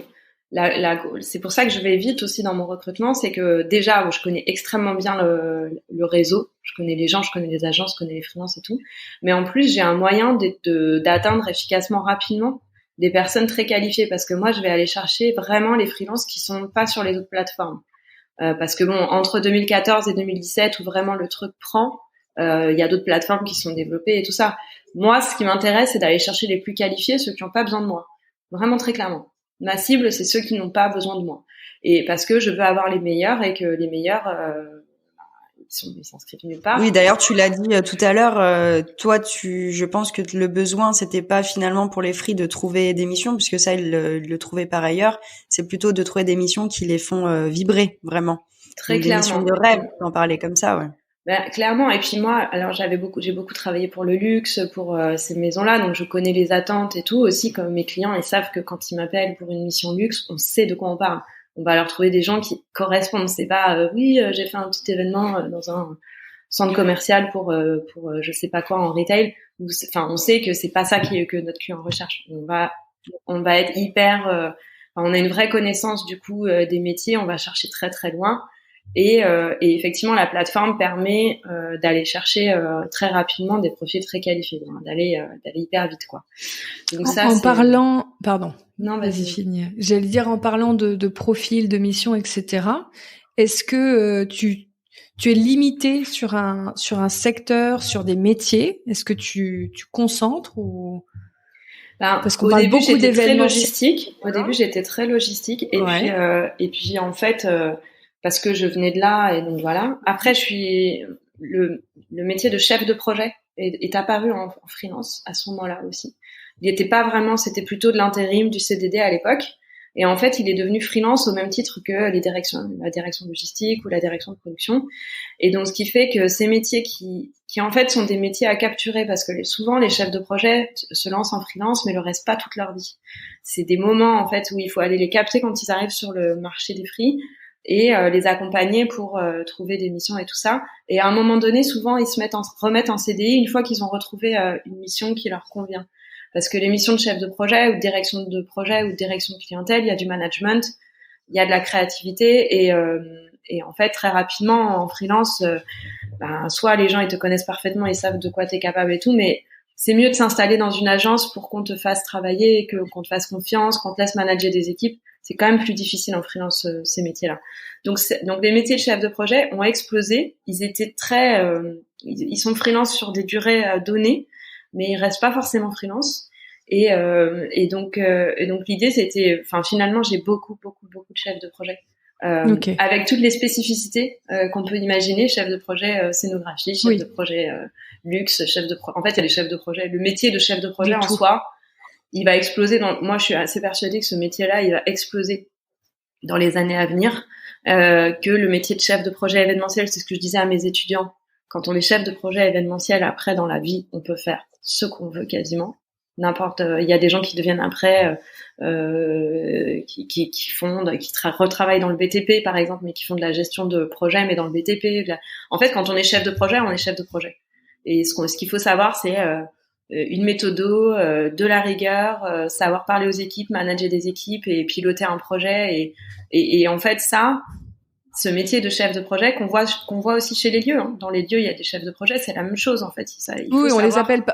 c'est pour ça que je vais vite aussi dans mon recrutement, c'est que déjà, je connais extrêmement bien le réseau. Je connais les gens, je connais les agences, je connais les freelances et tout. Mais en plus, j'ai un moyen d'atteindre efficacement, rapidement, des personnes très qualifiées, parce que moi, je vais aller chercher vraiment les freelances qui sont pas sur les autres plateformes. Parce que bon, entre 2014 et 2017, où vraiment le truc prend, il y a d'autres plateformes qui sont développées et tout ça. Moi, ce qui m'intéresse, c'est d'aller chercher les plus qualifiés, ceux qui n'ont pas besoin de moi. Vraiment très clairement. Ma cible, c'est ceux qui n'ont pas besoin de moi. Et parce que je veux avoir les meilleurs et que les meilleurs, ils s'inscrivent nulle part. Oui, d'ailleurs, tu l'as dit tout à l'heure. Toi, je pense que le besoin, c'était pas finalement pour les free de trouver des missions, puisque ça, ils le trouvaient par ailleurs. C'est plutôt de trouver des missions qui les font vibrer vraiment. Très clairement. Des missions de rêve, d'en parler comme ça, ouais. Clairement. Et puis moi, alors j'ai beaucoup travaillé pour le luxe, pour ces maisons-là, donc je connais les attentes et tout aussi. Comme mes clients, ils savent que quand ils m'appellent pour une mission luxe, on sait de quoi on parle. On va leur trouver des gens qui correspondent. C'est pas j'ai fait un petit événement dans un centre commercial pour je sais pas quoi en retail. Enfin, on sait que c'est pas ça que notre client recherche. On va être hyper. On a une vraie connaissance du coup des métiers. On va chercher très très loin. Et effectivement, la plateforme permet d'aller chercher très rapidement des profils très qualifiés, d'aller hyper vite, quoi. Donc Non, vas-y, finis. J'allais dire, en parlant de profils, de missions, etc. Est-ce que tu es limité sur un secteur, sur des métiers? Est-ce que tu concentres ou parce qu'on parle beaucoup d'événements logistiques. Au début, j'étais très logistique, et puis en fait. Parce que je venais de là, et donc voilà. Après, le métier de chef de projet est apparu en freelance à ce moment-là aussi. Il n'était pas vraiment, c'était plutôt de l'intérim, du CDD à l'époque. Et en fait, il est devenu freelance au même titre que la direction logistique ou la direction de production. Et donc, ce qui fait que ces métiers qui en fait sont des métiers à capturer, parce que souvent les chefs de projet se lancent en freelance, mais le restent pas toute leur vie. C'est des moments en fait où il faut aller les capter quand ils arrivent sur le marché des free, et les accompagner pour trouver des missions et tout ça. Et à un moment donné, souvent, ils remettent en CDI une fois qu'ils ont retrouvé une mission qui leur convient. Parce que les missions de chef de projet ou de direction de projet ou de direction de clientèle, il y a du management, il y a de la créativité et en fait, très rapidement, en freelance, soit les gens, ils te connaissent parfaitement, ils savent de quoi t'es capable et tout, mais c'est mieux de s'installer dans une agence pour qu'on te fasse travailler, qu'on te fasse confiance, qu'on te laisse manager des équipes. C'est quand même plus difficile en freelance, ces métiers-là. Donc les métiers de chef de projet ont explosé. Ils étaient ils sont freelance sur des durées données, mais ils restent pas forcément freelance. Et donc l'idée c'était, finalement j'ai beaucoup de chefs de projet. Avec toutes les spécificités qu'on peut imaginer, chef de projet scénographie, chef de projet luxe, chef de projet. En fait, il y a les chefs de projet. Le métier de chef de projet en soi, il va exploser. Moi, je suis assez persuadée que ce métier-là, il va exploser dans les années à venir. Que le métier de chef de projet événementiel, c'est ce que je disais à mes étudiants. Quand on est chef de projet événementiel, après dans la vie, on peut faire ce qu'on veut quasiment. Il y a des gens qui deviennent après qui retravaillent dans le BTP par exemple, mais qui font de la gestion de projet mais dans le BTP. En fait, quand on est chef de projet, on est chef de projet. Et ce qu'il faut savoir, c'est une méthodo, de la rigueur, savoir parler aux équipes, manager des équipes et piloter un projet. Et en fait, ce métier de chef de projet qu'on voit aussi chez les lieux. Hein. Dans les lieux, il y a des chefs de projet, c'est la même chose en fait.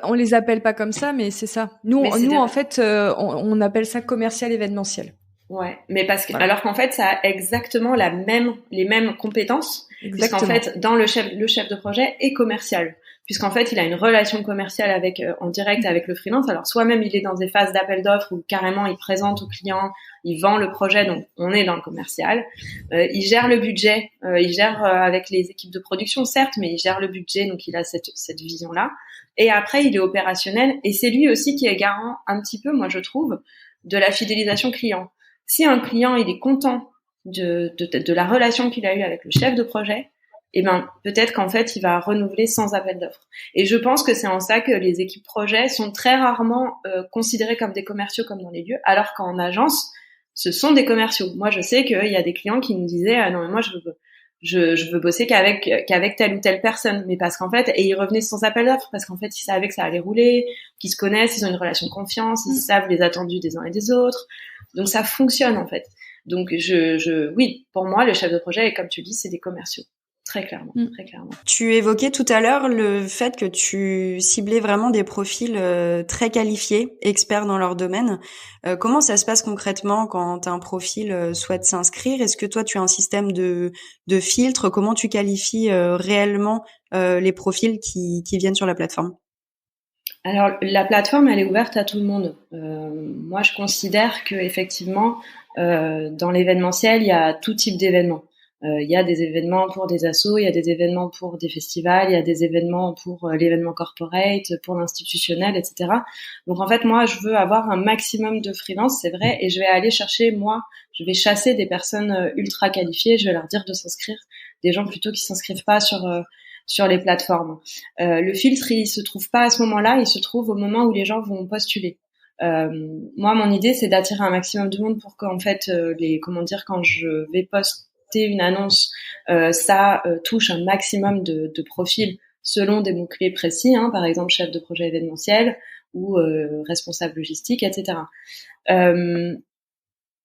On les appelle pas comme ça, mais c'est ça. Nous en fait, on appelle ça commercial événementiel. Ouais, mais alors qu'en fait, ça a exactement les mêmes compétences. Exactement. Puisqu'en fait, dans le chef de projet est commercial. Puisqu'en fait, il a une relation commerciale en direct avec le freelance. Alors, soit même il est dans des phases d'appel d'offres où carrément il présente au client, il vend le projet, donc on est dans le commercial. Il gère le budget, il gère avec les équipes de production, certes, mais il gère le budget, donc il a cette vision-là. Et après, il est opérationnel et c'est lui aussi qui est garant un petit peu, moi je trouve, de la fidélisation client. Si un client, il est content de la relation qu'il a eue avec le chef de projet, peut-être qu'en fait, il va renouveler sans appel d'offres. Et je pense que c'est en ça que les équipes projets sont très rarement considérées comme des commerciaux comme dans les lieux, alors qu'en agence, ce sont des commerciaux. Moi, je sais qu'il y a des clients qui nous disaient non, mais moi, je veux bosser qu'avec telle ou telle personne, mais parce qu'en fait, et ils revenaient sans appel d'offres parce qu'en fait, ils savaient que ça allait rouler, qu'ils se connaissent, ils ont une relation de confiance, ils savent les attendus des uns et des autres. Donc ça fonctionne en fait. Donc oui, pour moi, le chef de projet, comme tu dis, c'est des commerciaux. Très clairement, très clairement. Tu évoquais tout à l'heure le fait que tu ciblais vraiment des profils très qualifiés, experts dans leur domaine. Comment ça se passe concrètement quand un profil souhaite s'inscrire? Est-ce que toi, tu as un système de filtre? Comment tu qualifies réellement les profils qui viennent sur la plateforme? Alors, la plateforme, elle est ouverte à tout le monde. Moi, je considère que effectivement, dans l'événementiel, il y a tout type d'événements. Il y a des événements pour des assos, il y a des événements pour des festivals, il y a des événements pour l'événement corporate, pour l'institutionnel, etc. Donc en fait, moi, je veux avoir un maximum de freelance, c'est vrai, et je vais chasser des personnes ultra qualifiées, je vais leur dire de s'inscrire, des gens plutôt qui s'inscrivent pas sur les plateformes. Le filtre, il se trouve pas à ce moment-là, il se trouve au moment où les gens vont postuler. Moi, mon idée, c'est d'attirer un maximum de monde pour qu'en fait, quand je vais poster une annonce, ça touche un maximum de profils selon des mots-clés précis, hein, par exemple chef de projet événementiel ou responsable logistique, etc.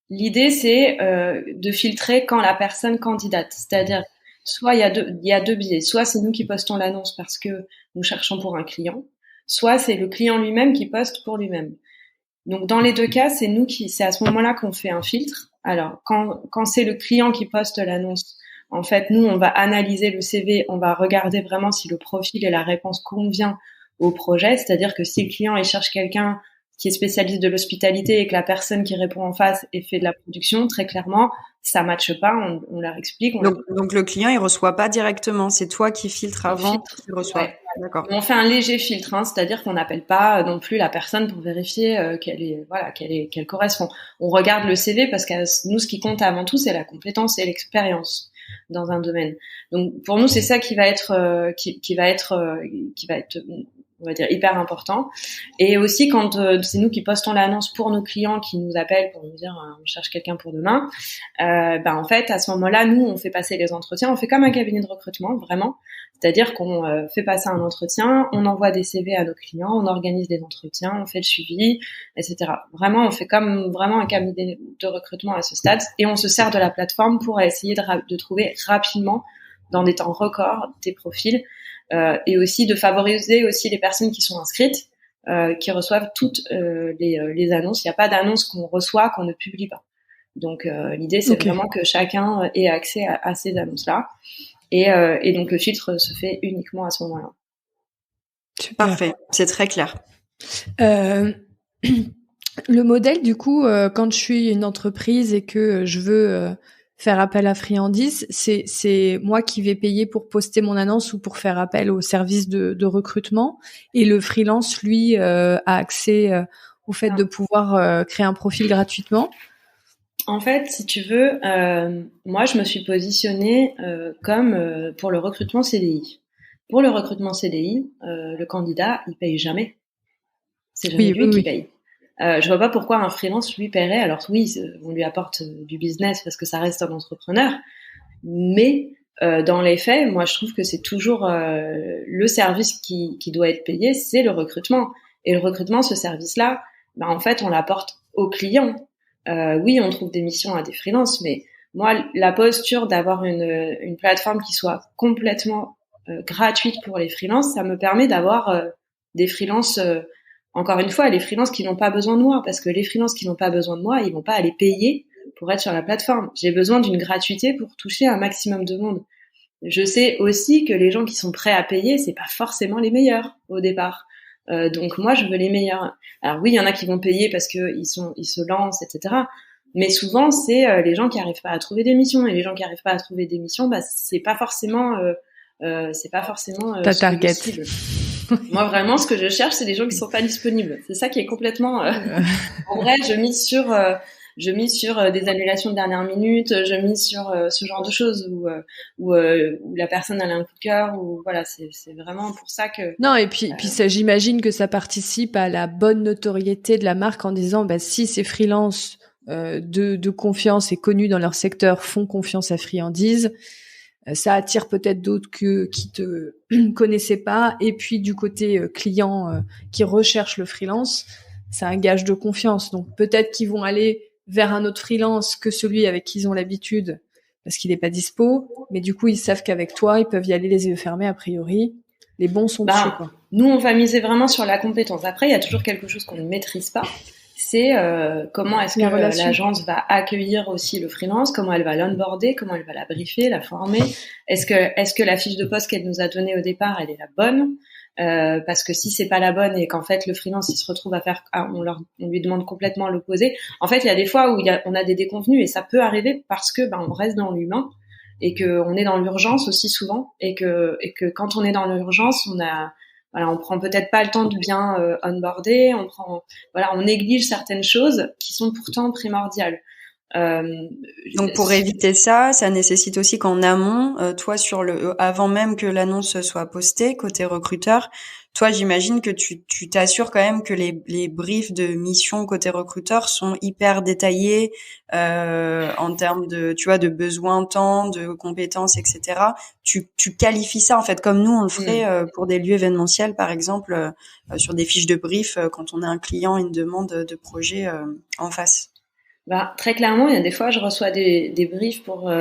L'idée, c'est de filtrer quand la personne candidate, c'est-à-dire soit il y a deux biais, soit c'est nous qui postons l'annonce parce que nous cherchons pour un client, soit c'est le client lui-même qui poste pour lui-même. Donc dans les deux cas, c'est à ce moment-là qu'on fait un filtre. Alors quand c'est le client qui poste l'annonce, en fait nous on va analyser le CV, on va regarder vraiment si le profil et la réponse convient au projet, c'est-à-dire que si le client il cherche quelqu'un qui est spécialiste de l'hospitalité et que la personne qui répond en face et fait de la production, très clairement, ça matche pas, on leur explique. Donc le client, il reçoit pas directement, c'est toi qui filtres avant qu'il reçoit. Ouais. D'accord. On fait un léger filtre, hein, c'est-à-dire qu'on n'appelle pas non plus la personne pour vérifier qu'elle correspond. On regarde le CV parce que nous, ce qui compte avant tout, c'est la compétence et l'expérience dans un domaine. Donc pour nous, c'est ça qui va être on va dire hyper important. Et aussi quand c'est nous qui postons l'annonce pour nos clients qui nous appellent pour nous dire on cherche quelqu'un pour demain, en fait à ce moment-là nous on fait passer les entretiens, on fait comme un cabinet de recrutement vraiment, c'est-à-dire qu'on fait passer un entretien, on envoie des CV à nos clients, on organise des entretiens, on fait le suivi, etc. Vraiment on fait comme vraiment un cabinet de recrutement à ce stade et on se sert de la plateforme pour essayer de trouver rapidement dans des temps records des profils. Et aussi de favoriser aussi les personnes qui sont inscrites, qui reçoivent toutes les annonces. Il n'y a pas d'annonce qu'on reçoit qu'on ne publie pas. Donc l'idée c'est vraiment que chacun ait accès à ces annonces-là. Et donc le filtre se fait uniquement à ce moment-là. Parfait, c'est très clair. Le modèle du coup, quand je suis une entreprise et que je veux faire appel à Friandise, c'est moi qui vais payer pour poster mon annonce ou pour faire appel au service de recrutement, et le freelance lui a accès au fait de pouvoir créer un profil gratuitement. En fait, si tu veux, moi je me suis positionnée comme pour le recrutement CDI. Pour le recrutement CDI, le candidat il paye jamais. C'est jamais lui qui paye. Je vois pas pourquoi un freelance lui paierait. Alors oui, on lui apporte du business parce que ça reste un entrepreneur, mais dans les faits, moi je trouve que c'est toujours le service qui doit être payé, c'est le recrutement. Et le recrutement, ce service-là, en fait, on l'apporte aux clients. Oui, on trouve des missions à des freelances, mais moi, la posture d'avoir une plateforme qui soit complètement gratuite pour les freelances, ça me permet d'avoir des freelances. Encore une fois, les freelances qui n'ont pas besoin de moi, parce que les freelances qui n'ont pas besoin de moi, ils vont pas aller payer pour être sur la plateforme. J'ai besoin d'une gratuité pour toucher un maximum de monde. Je sais aussi que les gens qui sont prêts à payer, c'est pas forcément les meilleurs au départ. Donc moi, je veux les meilleurs. Alors oui, il y en a qui vont payer parce que ils se lancent, etc. Mais souvent, c'est les gens qui arrivent pas à trouver des missions, et les gens qui arrivent pas à trouver des missions, c'est pas forcément ta target. Moi, vraiment, ce que je cherche, c'est des gens qui sont pas disponibles. C'est ça qui est complètement. En vrai, je mise sur des annulations de dernière minute. Je mise sur ce genre de choses où la personne elle a un coup de cœur. Ou voilà, c'est vraiment pour ça que. Non, et puis ça, j'imagine que ça participe à la bonne notoriété de la marque en disant, si ces freelances de confiance et connus dans leur secteur font confiance à Friandise, ça attire peut-être d'autres qui te connaissaient pas. Et puis du côté client qui recherche le freelance, c'est un gage de confiance. Donc peut-être qu'ils vont aller vers un autre freelance que celui avec qui ils ont l'habitude parce qu'il est pas dispo. Mais du coup, ils savent qu'avec toi, ils peuvent y aller les yeux fermés a priori. Les bons sont dessus, quoi. Nous, on va miser vraiment sur la compétence. Après, il y a toujours quelque chose qu'on ne maîtrise pas. C'est comment est-ce que l'agence va accueillir aussi le freelance, comment elle va l'onboarder, comment elle va la briefer, la former. Est-ce que la fiche de poste qu'elle nous a donnée au départ, elle est la bonne? Parce que si c'est pas la bonne et qu'en fait le freelance il se retrouve à faire, on lui demande complètement l'opposé. En fait, il y a des fois où on a des déconvenus et ça peut arriver parce que on reste dans l'humain et que on est dans l'urgence aussi souvent et que quand on est dans l'urgence, on prend peut-être pas le temps de bien onboarder, on néglige certaines choses qui sont pourtant primordiales. Donc pour éviter ça nécessite aussi qu'en amont, toi avant même que l'annonce soit postée côté recruteur, toi j'imagine que tu t'assures quand même que les briefs de mission côté recruteur sont hyper détaillés en termes de besoins, temps, de compétences, etc. Tu qualifies ça en fait comme nous on le ferait pour des lieux événementiels par exemple sur des fiches de brief quand on a un client, une demande de projet en face. Très clairement, il y a des fois, je reçois des briefs pour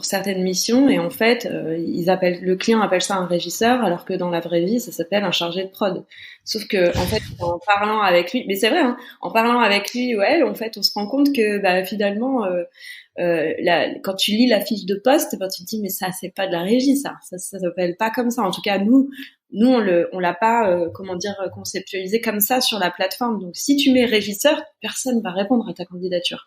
certaines missions et en fait, le client appelle ça un régisseur, alors que dans la vraie vie, ça s'appelle un chargé de prod. Sauf que, en fait, en parlant avec lui, mais c'est vrai, hein, en parlant avec lui, ouais, en fait, on se rend compte que, finalement, quand tu lis la fiche de poste, tu te dis, mais ça, c'est pas de la régie, ça s'appelle pas comme ça. En tout cas, nous, on l'a pas, conceptualisé comme ça sur la plateforme. Donc, si tu mets régisseur, personne va répondre à ta candidature.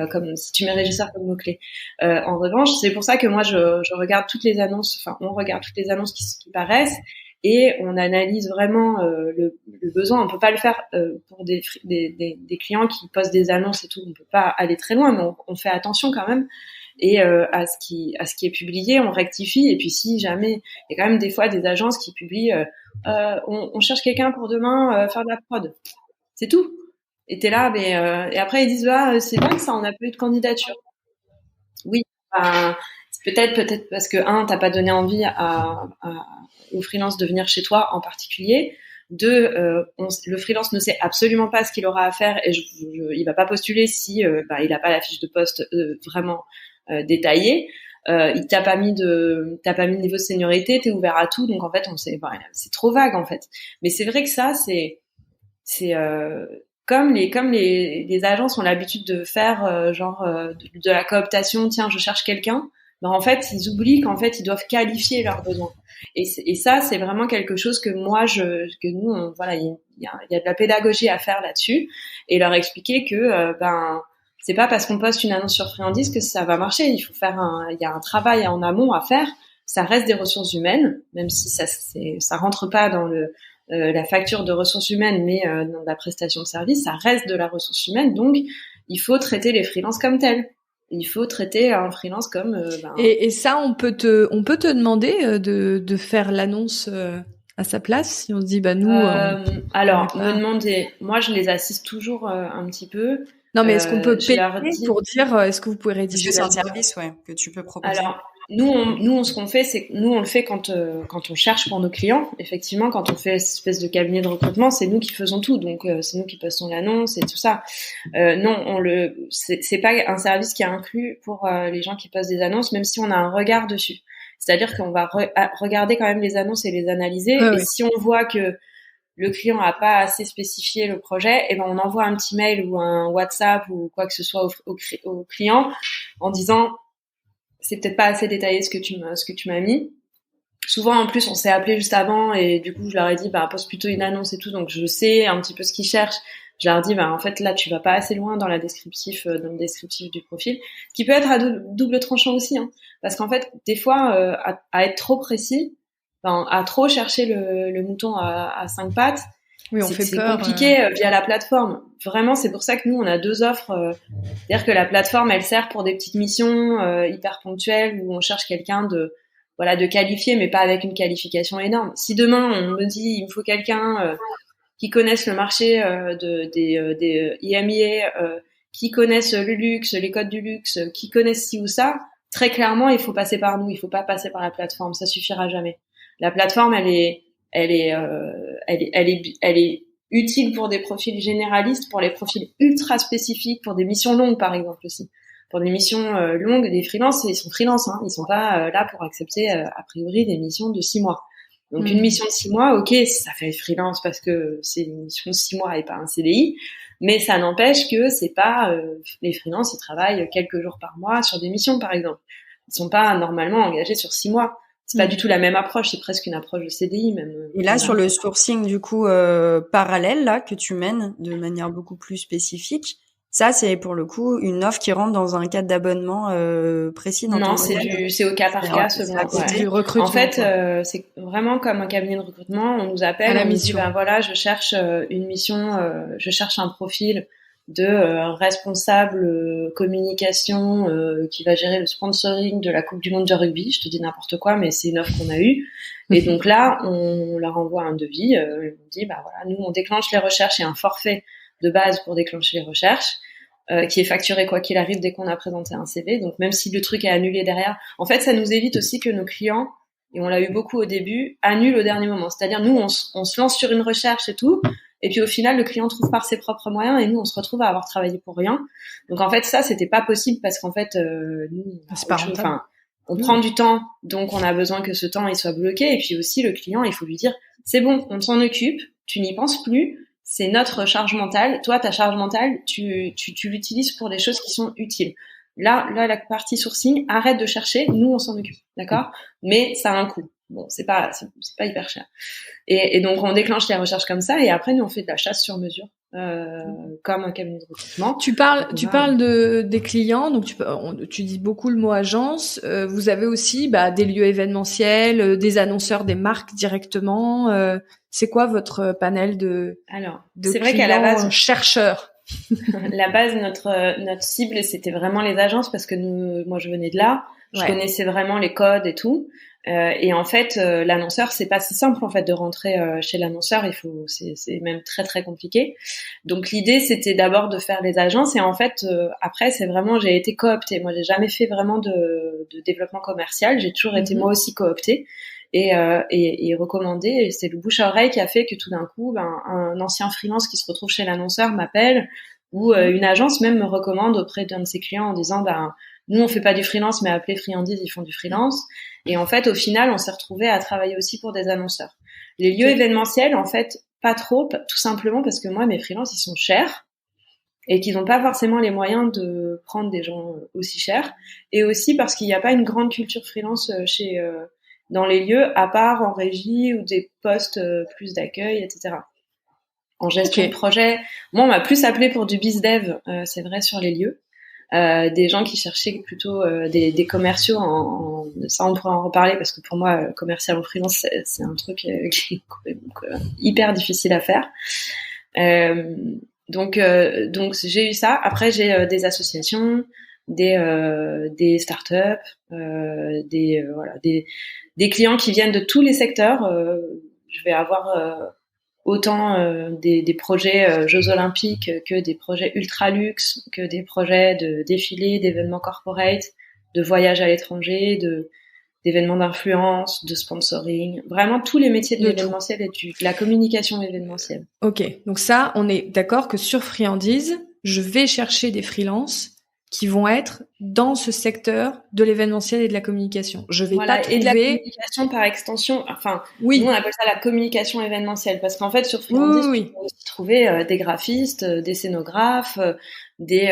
Comme si tu mets régisseur comme mot-clé. En revanche, c'est pour ça que moi, je regarde toutes les annonces, on regarde toutes les annonces qui paraissent et on analyse vraiment le besoin. On peut pas le faire pour des clients qui postent des annonces et tout. On peut pas aller très loin, mais on fait attention quand même. Et à ce qui est publié, on rectifie. Et puis si jamais, il y a quand même des fois des agences qui publient on cherche quelqu'un pour demain faire de la prod. C'est tout. Et t'es là, mais et après ils disent c'est dingue ça, on n'a pas eu de candidature. Oui, bah, peut-être parce que t'as pas donné envie aux freelances de venir chez toi en particulier. Deux, le freelance ne sait absolument pas ce qu'il aura à faire et il va pas postuler si il a pas la fiche de poste vraiment détaillée. T'as pas mis de niveau de seniorité, t'es ouvert à tout, donc en fait c'est trop vague en fait. Mais c'est vrai que ça c'est comme les agences ont l'habitude de faire de la cooptation, tiens je cherche quelqu'un, ben en fait ils oublient qu'en fait ils doivent qualifier leurs besoins. Et ça c'est vraiment quelque chose que voilà il y a de la pédagogie à faire là-dessus et leur expliquer que c'est pas parce qu'on poste une annonce sur Friandise que ça va marcher. Il y a un travail en amont à faire. Ça reste des ressources humaines, même si ça rentre pas dans la facture de ressources humaines, mais dans la prestation de service, ça reste de la ressource humaine. Donc, il faut traiter les freelances comme tels. Il faut traiter un freelance comme. Et ça, on peut te demander de faire l'annonce à sa place si on se dit nous. Alors, me demander. Moi, je les assiste toujours un petit peu. Non, mais est-ce qu'on peut payer pour dire est-ce que vous pouvez rédiger? C'est un service, que tu peux proposer. Alors, ce qu'on fait, c'est que nous, on le fait quand on cherche pour nos clients. Effectivement, quand on fait cette espèce de cabinet de recrutement, c'est nous qui faisons tout. Donc, c'est nous qui postons l'annonce et tout ça. Non, c'est pas un service qui est inclus pour les gens qui postent des annonces, même si on a un regard dessus. C'est-à-dire qu'on va regarder quand même les annonces et les analyser. Et si on voit que le client a pas assez spécifié le projet, et ben on envoie un petit mail ou un WhatsApp ou quoi que ce soit au client en disant c'est peut-être pas assez détaillé ce que tu m'as mis. Souvent en plus on s'est appelé juste avant et du coup je leur ai dit pose plutôt une annonce et tout, donc je sais un petit peu ce qu'ils cherchent. Je leur dis en fait là tu vas pas assez loin dans le descriptif du profil, ce qui peut être à double tranchant aussi, parce qu'en fait des fois à être trop précis, à trop chercher le mouton à 5 pattes, c'est compliqué via la plateforme. Vraiment, c'est pour ça que nous, on a 2 offres. C'est-à-dire que la plateforme, elle sert pour des petites missions hyper ponctuelles où on cherche quelqu'un de qualifié, mais pas avec une qualification énorme. Si demain, on me dit, il me faut quelqu'un qui connaisse le marché des IMIA, qui connaisse le luxe, les codes du luxe, qui connaisse ci ou ça, très clairement, il faut passer par nous. Il faut pas passer par la plateforme. Ça suffira jamais. La plateforme, elle est utile pour des profils généralistes, pour les profils ultra spécifiques, pour des missions longues par exemple aussi. Pour des missions longues, des freelances, ils sont freelance, ils sont pas là pour accepter a priori des missions de 6 mois. Donc une mission de 6 mois, ok, ça fait freelance parce que c'est une mission de 6 mois et pas un CDI, mais ça n'empêche que c'est pas les freelances, ils travaillent quelques jours par mois sur des missions par exemple. Ils sont pas normalement engagés sur 6 mois. C'est pas du tout la même approche, c'est presque une approche de CDI même. Et là, sur le sourcing du coup parallèle là que tu mènes de manière beaucoup plus spécifique, ça c'est pour le coup une offre qui rentre dans un cadre d'abonnement précis dans Non, c'est au cas par cas selon du recrutement. En fait, c'est vraiment comme un cabinet de recrutement, on nous appelle, on nous dit voilà, je cherche une mission, je cherche un profil de responsable communication qui va gérer le sponsoring de la Coupe du Monde de rugby. Je te dis n'importe quoi, mais c'est une offre qu'on a eue. Et donc là, on leur envoie un devis. On dit voilà, nous on déclenche les recherches et un forfait de base pour déclencher les recherches qui est facturé quoi qu'il arrive dès qu'on a présenté un CV. Donc même si le truc est annulé derrière, en fait ça nous évite aussi que nos clients, et on l'a eu beaucoup au début, annulent au dernier moment. C'est-à-dire nous on se lance sur une recherche et tout. Et puis au final, le client trouve par ses propres moyens et nous, on se retrouve à avoir travaillé pour rien. Donc en fait, ça, c'était pas possible parce qu'en fait, nous, on prend du temps, donc on a besoin que ce temps il soit bloqué. Et puis aussi, le client, il faut lui dire, c'est bon, on s'en occupe, tu n'y penses plus, c'est notre charge mentale. Toi, ta charge mentale, tu l'utilises pour des choses qui sont utiles. Là, la partie sourcing, arrête de chercher, nous, on s'en occupe, d'accord? Mais ça a un coût. Bon, c'est pas hyper cher. Et donc on déclenche les recherches comme ça et après nous on fait de la chasse sur mesure comme un cabinet de recrutement. Tu parles des clients, donc tu dis beaucoup le mot agence. Vous avez aussi des lieux événementiels, des annonceurs, des marques directement. C'est quoi votre panel de c'est vrai qu'à la base chercheurs. La base notre cible c'était vraiment les agences parce que moi je venais de là, je connaissais vraiment les codes et tout. Et en fait, l'annonceur, c'est pas si simple en fait de rentrer chez l'annonceur. C'est même très très compliqué. Donc l'idée, c'était d'abord de faire les agences et en fait, après, c'est vraiment, j'ai été cooptée. Moi, j'ai jamais fait vraiment de développement commercial. J'ai toujours été moi aussi cooptée et recommandée. Et c'est le bouche à oreille qui a fait que tout d'un coup, un ancien freelance qui se retrouve chez l'annonceur m'appelle ou une agence même me recommande auprès d'un de ses clients en disant, nous, on fait pas du freelance, mais appelez Friandise, ils font du freelance. Et en fait, au final, on s'est retrouvé à travailler aussi pour des annonceurs. Les lieux événementiels, en fait, pas trop, tout simplement parce que moi, mes freelances, ils sont chers et qu'ils n'ont pas forcément les moyens de prendre des gens aussi chers. Et aussi parce qu'il n'y a pas une grande culture freelance dans les lieux, à part en régie ou des postes plus d'accueil, etc. En gestion de projet, moi, on m'a plus appelé pour du bizdev, c'est vrai, sur les lieux. Des gens qui cherchaient plutôt des commerciaux ça on pourra en reparler parce que pour moi commercial en freelance c'est un truc qui est hyper difficile à faire donc j'ai eu ça. Après j'ai des associations, des startups, des clients qui viennent de tous les secteurs. Je vais avoir autant des projets Jeux Olympiques que des projets ultra luxe, que des projets de défilés, d'événements corporate, de voyages à l'étranger, d'événements d'influence, de sponsoring, vraiment tous les métiers de l'événementiel et de la communication événementielle. Ok, donc ça, on est d'accord que sur Friandise, je vais chercher des freelances qui vont être dans ce secteur de l'événementiel et de la communication. Je vais pas trouver... Et de la communication par extension, enfin, nous on appelle ça la communication événementielle, parce qu'en fait sur Friandise, tu peux aussi trouver des graphistes, des scénographes, des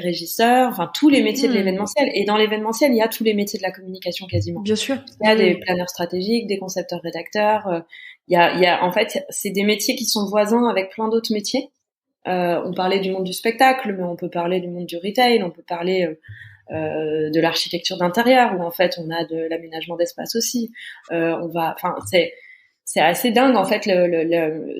régisseurs, enfin tous les métiers de l'événementiel. Et dans l'événementiel, il y a tous les métiers de la communication quasiment. Bien sûr. Il y a des planeurs stratégiques, des concepteurs rédacteurs. Il y a en fait, c'est des métiers qui sont voisins avec plein d'autres métiers. On parlait du monde du spectacle, mais on peut parler du monde du retail, on peut parler de l'architecture d'intérieur, où en fait on a de l'aménagement d'espace aussi. C'est assez dingue en fait.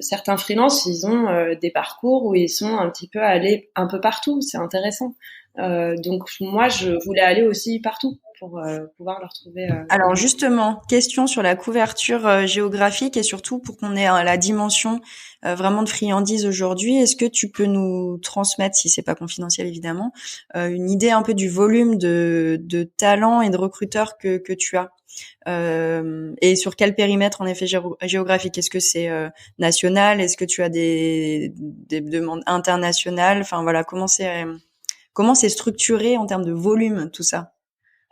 Certains freelances, ils ont des parcours où ils sont un petit peu allés un peu partout. C'est intéressant. Donc moi, je voulais aller aussi partout pour pouvoir leur trouver. Alors justement, question sur la couverture géographique et surtout pour qu'on ait la dimension vraiment de friandise aujourd'hui. Est-ce que tu peux nous transmettre, si c'est pas confidentiel évidemment, une idée un peu du volume de talents et de recruteurs que tu as et sur quel périmètre en effet géographique? Est-ce que c'est national? Est-ce que tu as des demandes internationales? Enfin voilà, comment c'est structuré en termes de volume tout ça?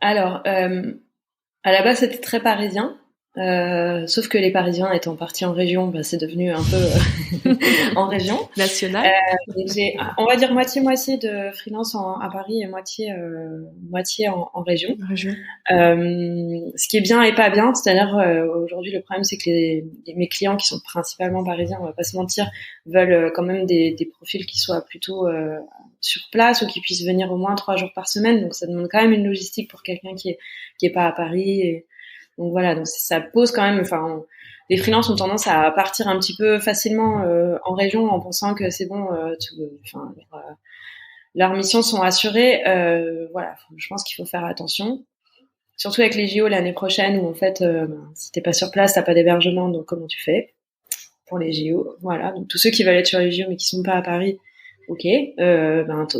Alors, à la base, c'était très parisien. Sauf que les Parisiens étant partis en région, c'est devenu un peu en région. National. J'ai, on va dire moitié-moitié de freelance à Paris et moitié en région. Ce qui est bien et pas bien, c'est-à-dire aujourd'hui le problème c'est que mes clients qui sont principalement parisiens, on va pas se mentir, veulent quand même des profils qui soient plutôt sur place ou qui puissent venir au moins 3 jours par semaine. Donc ça demande quand même une logistique pour quelqu'un qui est pas à Paris. Et donc voilà, donc ça pose quand même. Enfin, les freelances ont tendance à partir un petit peu facilement en région en pensant que c'est bon. Leurs missions sont assurées. Voilà, je pense qu'il faut faire attention. Surtout avec les JO l'année prochaine où en fait, si t'es pas sur place, t'as pas d'hébergement, donc comment tu fais pour les JO? Voilà, donc tous ceux qui veulent être sur les JO mais qui sont pas à Paris, ok,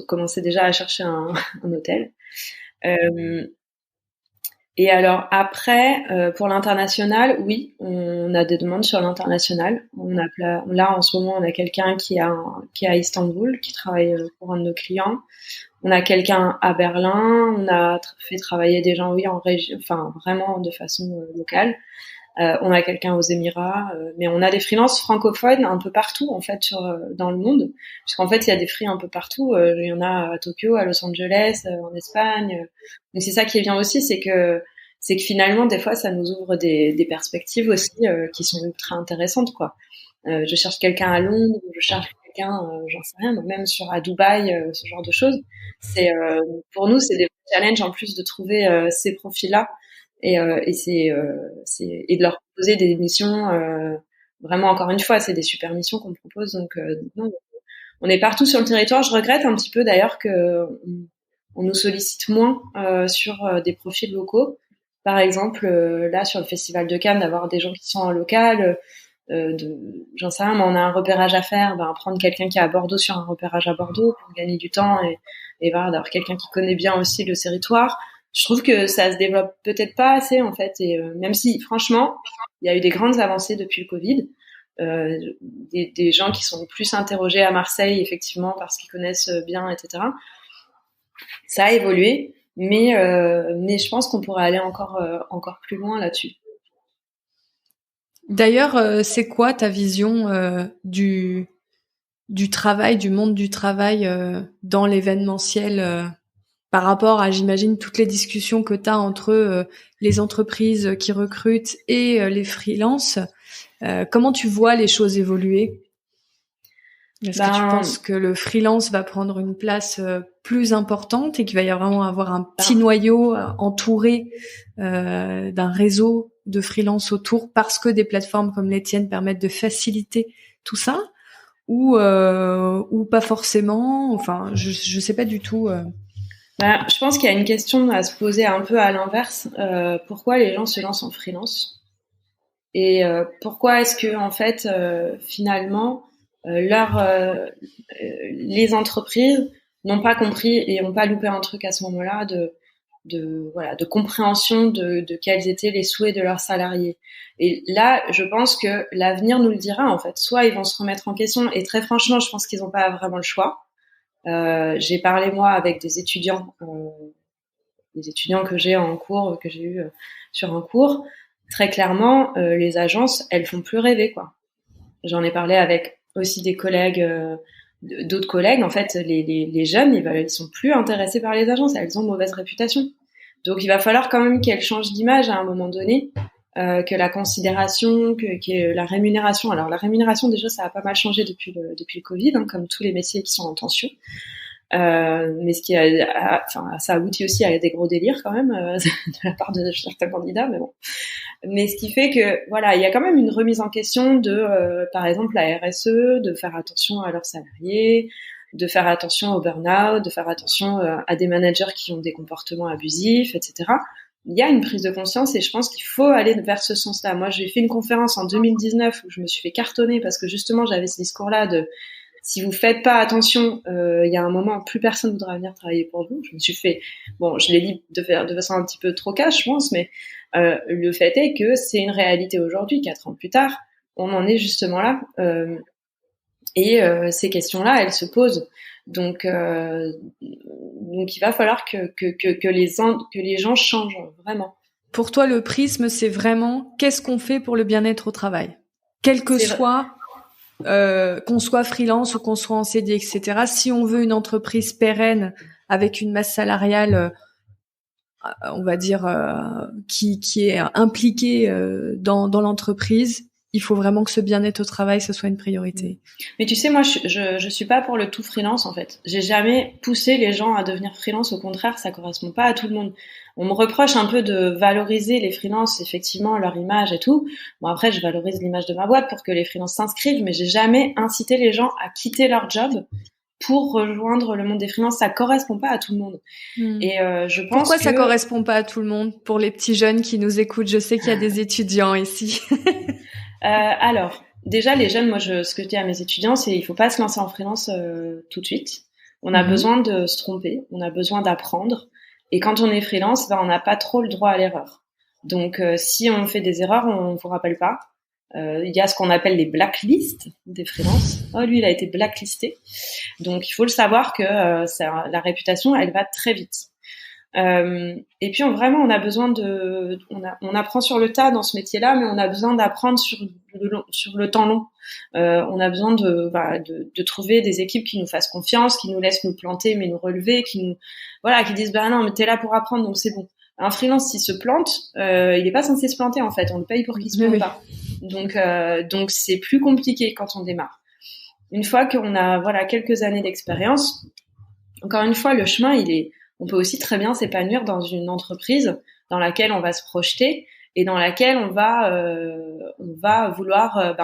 commencez déjà à chercher un hôtel. Et alors après, pour l'international, oui, on a des demandes sur l'international. Là en ce moment, on a quelqu'un qui est à Istanbul, qui travaille pour un de nos clients. On a quelqu'un à Berlin. On a fait travailler des gens, oui, en région, enfin vraiment de façon locale. On a quelqu'un aux Émirats, mais on a des freelances francophones un peu partout en fait dans le monde, puisqu'en fait il y a des free un peu partout. Il y en a à Tokyo, à Los Angeles, en Espagne. Donc c'est ça qui est bien aussi, c'est que finalement des fois ça nous ouvre des perspectives aussi qui sont ultra intéressantes quoi. Je cherche quelqu'un à Londres, je cherche quelqu'un, j'en sais rien, même à Dubaï, ce genre de choses. C'est pour nous c'est des challenges en plus de trouver ces profils-là. Et de leur proposer des missions vraiment encore une fois c'est des super missions qu'on propose donc non, on est partout sur le territoire. Je regrette un petit peu d'ailleurs que on nous sollicite moins sur des profils locaux par exemple, là sur le Festival de Cannes, d'avoir des gens qui sont en local. J'en sais rien, mais on a un repérage à faire, prendre quelqu'un qui est à Bordeaux sur un repérage à Bordeaux pour gagner du temps et voilà, d'avoir quelqu'un qui connaît bien aussi le territoire. Je trouve que ça se développe peut-être pas assez en fait, et même si franchement, il y a eu des grandes avancées depuis le Covid, des gens qui sont plus interrogés à Marseille effectivement parce qu'ils connaissent bien, etc. Ça a évolué, mais je pense qu'on pourrait aller encore plus loin là-dessus. D'ailleurs, c'est quoi ta vision du travail, du monde du travail dans l'événementiel par rapport à, j'imagine, toutes les discussions que tu as entre les entreprises qui recrutent et les freelances. Comment tu vois les choses évoluer? Est-ce que tu penses que le freelance va prendre une place plus importante et qu'il va y vraiment avoir un petit noyau entouré d'un réseau de freelance autour parce que des plateformes comme les tiennes permettent de faciliter tout ça, ou pas forcément? Enfin, je sais pas du tout. Je pense qu'il y a une question à se poser un peu à l'inverse. Pourquoi les gens se lancent en freelance? Et pourquoi est-ce que en fait finalement les entreprises n'ont pas compris et n'ont pas loupé un truc à ce moment-là de compréhension de quels étaient les souhaits de leurs salariés. Et là, je pense que l'avenir nous le dira en fait. Soit ils vont se remettre en question, et très franchement, je pense qu'ils n'ont pas vraiment le choix. J'ai parlé moi avec des étudiants que j'ai en cours, que j'ai eu sur un cours. Très clairement, les agences, elles font plus rêver, quoi. J'en ai parlé avec aussi des collègues, d'autres collègues. En fait, les jeunes, ils sont plus intéressés par les agences. Elles ont mauvaise réputation. Donc, il va falloir quand même qu'elles changent d'image à un moment donné, que la considération, que la rémunération. Alors, la rémunération, déjà, ça a pas mal changé depuis le Covid, hein, comme tous les métiers qui sont en tension. Mais ça aboutit aussi à des gros délires quand même de la part de certains candidats, mais bon. Mais ce qui fait que voilà, il y a quand même une remise en question de, par exemple, la RSE, de faire attention à leurs salariés, de faire attention au burn-out, de faire attention à des managers qui ont des comportements abusifs, etc. Il y a une prise de conscience et je pense qu'il faut aller vers ce sens-là. Moi, j'ai fait une conférence en 2019 où je me suis fait cartonner parce que justement, j'avais ce discours-là de si vous faites pas attention, il y a un moment, plus personne voudra venir travailler pour vous. Je me suis fait, bon, je l'ai dit de façon un petit peu trop cash, je pense, mais le fait est que c'est une réalité aujourd'hui, 4 ans plus tard, on en est justement là, et ces questions-là, elles se posent. Donc il va falloir que les gens changent vraiment. Pour toi, le prisme, c'est vraiment qu'est-ce qu'on fait pour le bien-être au travail, quel que soit. Qu'on soit freelance ou qu'on soit en CDI, etc. Si on veut une entreprise pérenne avec une masse salariale, on va dire qui est impliquée dans l'entreprise, il faut vraiment que ce bien-être au travail ce soit une priorité. Mais tu sais, moi, je suis pas pour le tout freelance en fait. J'ai jamais poussé les gens à devenir freelance. Au contraire, ça correspond pas à tout le monde. On me reproche un peu de valoriser les freelances, effectivement, leur image et tout. Bon, après, je valorise l'image de ma boîte pour que les freelances s'inscrivent, mais j'ai jamais incité les gens à quitter leur job pour rejoindre le monde des freelances. Ça correspond pas à tout le monde. Et je pense Pourquoi ça correspond pas à tout le monde? Pour les petits jeunes qui nous écoutent, je sais qu'il y a des étudiants ici. Alors, déjà, les jeunes, moi, ce que je dis à mes étudiants, c'est il faut pas se lancer en freelance tout de suite. On a besoin de se tromper, on a besoin d'apprendre. Et quand on est freelance, on n'a pas trop le droit à l'erreur. Donc, si on fait des erreurs, on vous rappelle pas. Il y a ce qu'on appelle les blacklists des freelances. Oh, lui, il a été blacklisté. Donc, il faut le savoir que la réputation, elle va très vite. Et puis on a besoin on apprend sur le tas dans ce métier-là, mais on a besoin d'apprendre sur le temps long. On a besoin de trouver des équipes qui nous fassent confiance, qui nous laissent nous planter mais nous relever, qui disent bah non mais t'es là pour apprendre donc c'est bon. Un freelance s'il se plante, il est pas censé se planter en fait, on le paye pour qu'il se plante pas. Donc c'est plus compliqué quand on démarre. Une fois qu'on a quelques années d'expérience, encore une fois le chemin on peut aussi très bien s'épanouir dans une entreprise dans laquelle on va se projeter et dans laquelle on va vouloir.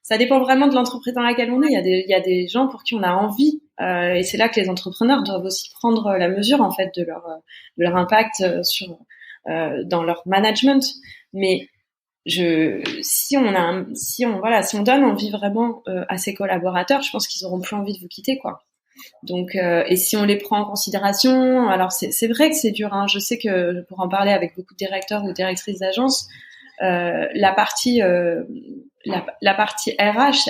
Ça dépend vraiment de l'entreprise dans laquelle on est. Il y a des gens pour qui on a envie, et c'est là que les entrepreneurs doivent aussi prendre la mesure en fait de leur impact dans leur management. Mais si on donne envie vraiment à ces collaborateurs, je pense qu'ils auront plus envie de vous quitter, quoi. Donc, et si on les prend en considération, alors c'est vrai que c'est dur, hein. Je sais que pour en parler avec beaucoup de directeurs ou directrices d'agence, la partie RH,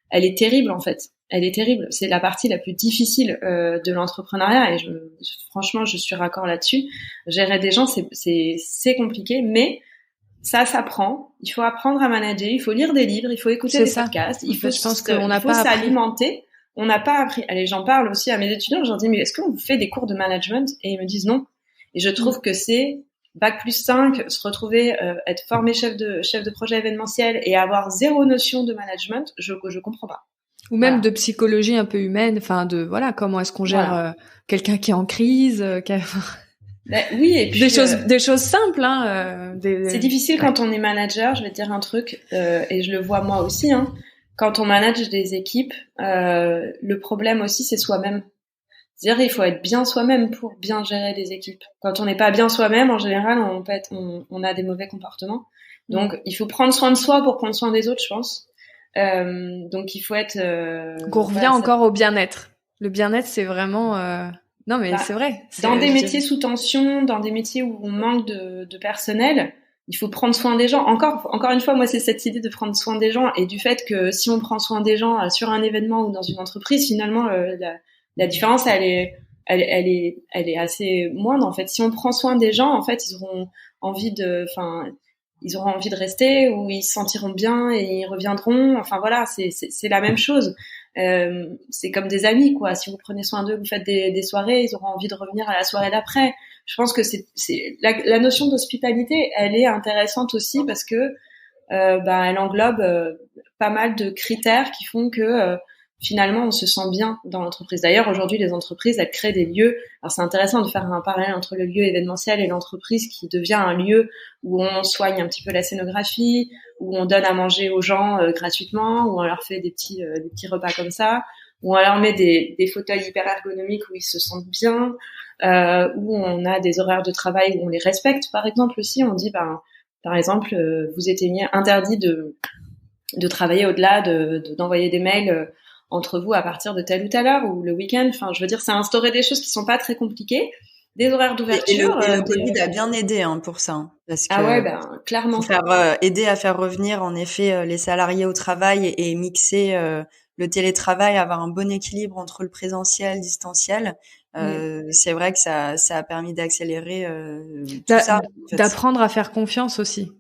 elle est terrible en fait. Elle est terrible. C'est la partie la plus difficile de l'entrepreneuriat et franchement, je suis raccord là-dessus. Gérer des gens, c'est compliqué, mais ça s'apprend. Il faut apprendre à manager. Il faut lire des livres. Il faut écouter des podcasts. Il faut s'alimenter. On n'a pas appris. Allez, j'en parle aussi à mes étudiants. Je leur dis, mais est-ce qu'on vous fait des cours de management? Et ils me disent non. Et je trouve que c'est Bac+5, se retrouver, être formé chef de projet événementiel et avoir zéro notion de management, je comprends pas. Ou même de psychologie un peu humaine, enfin comment est-ce qu'on gère quelqu'un qui est en crise, oui, et puis des choses simples, c'est difficile quand on est manager. Je vais te dire un truc, et je le vois moi aussi, hein. Quand on manage des équipes, le problème aussi, c'est soi-même. C'est-à-dire, il faut être bien soi-même pour bien gérer les équipes. Quand on n'est pas bien soi-même, en général, on a des mauvais comportements. Donc, il faut prendre soin de soi pour prendre soin des autres, je pense. Donc, il faut être... qu'on revient encore au bien-être. Le bien-être, c'est vraiment... Non, mais c'est vrai. Dans des métiers sous tension, dans des métiers où on manque de personnel, il faut prendre soin des gens. Encore une fois, moi, c'est cette idée de prendre soin des gens et du fait que si on prend soin des gens sur un événement ou dans une entreprise, finalement, la différence, elle est assez moindre, en fait. Si on prend soin des gens, en fait, ils auront envie de rester ou ils se sentiront bien et ils reviendront. Enfin, voilà, c'est la même chose. C'est comme des amis, quoi. Si vous prenez soin d'eux, vous faites des soirées, ils auront envie de revenir à la soirée d'après. Je pense que la notion d'hospitalité, elle est intéressante aussi parce que, elle englobe pas mal de critères qui font que, finalement, on se sent bien dans l'entreprise. D'ailleurs, aujourd'hui, les entreprises, elles créent des lieux. Alors, c'est intéressant de faire un parallèle entre le lieu événementiel et l'entreprise qui devient un lieu où on soigne un petit peu la scénographie, où on donne à manger aux gens gratuitement, où on leur fait des petits repas comme ça, où on leur met des fauteuils hyper ergonomiques où ils se sentent bien, où on a des horaires de travail où on les respecte. Par exemple, aussi, on dit, par exemple, vous êtes interdit de travailler au-delà d'envoyer des mails entre vous à partir de telle ou telle heure ou le week-end. Enfin, je veux dire, c'est instaurer des choses qui sont pas très compliquées, des horaires d'ouverture. Et le Covid a bien aidé pour ça, parce que clairement. Aider à faire revenir en effet les salariés au travail et mixer le télétravail, avoir un bon équilibre entre le présentiel, distanciel. C'est vrai que ça a permis d'accélérer tout ça. En fait. D'apprendre à faire confiance aussi.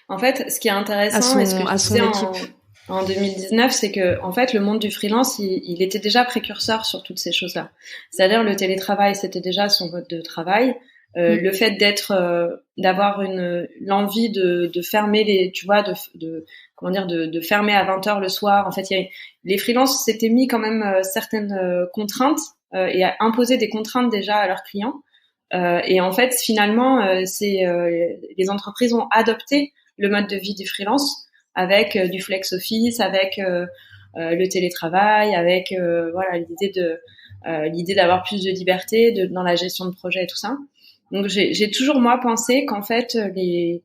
En fait, ce qui est intéressant, à son équipe. En 2019, c'est que, en fait, le monde du freelance, il était déjà précurseur sur toutes ces choses-là. C'est-à-dire, le télétravail, c'était déjà son mode de travail. Le fait d'avoir l'envie de fermer de fermer à 20h le soir. En fait, les freelances s'étaient mis quand même certaines contraintes et à imposer des contraintes déjà à leurs clients. Et en fait, finalement, les entreprises ont adopté le mode de vie du freelance avec du flex office, avec le télétravail, avec l'idée d'avoir plus de liberté dans la gestion de projet et tout ça. Donc j'ai toujours moi pensé qu'en fait les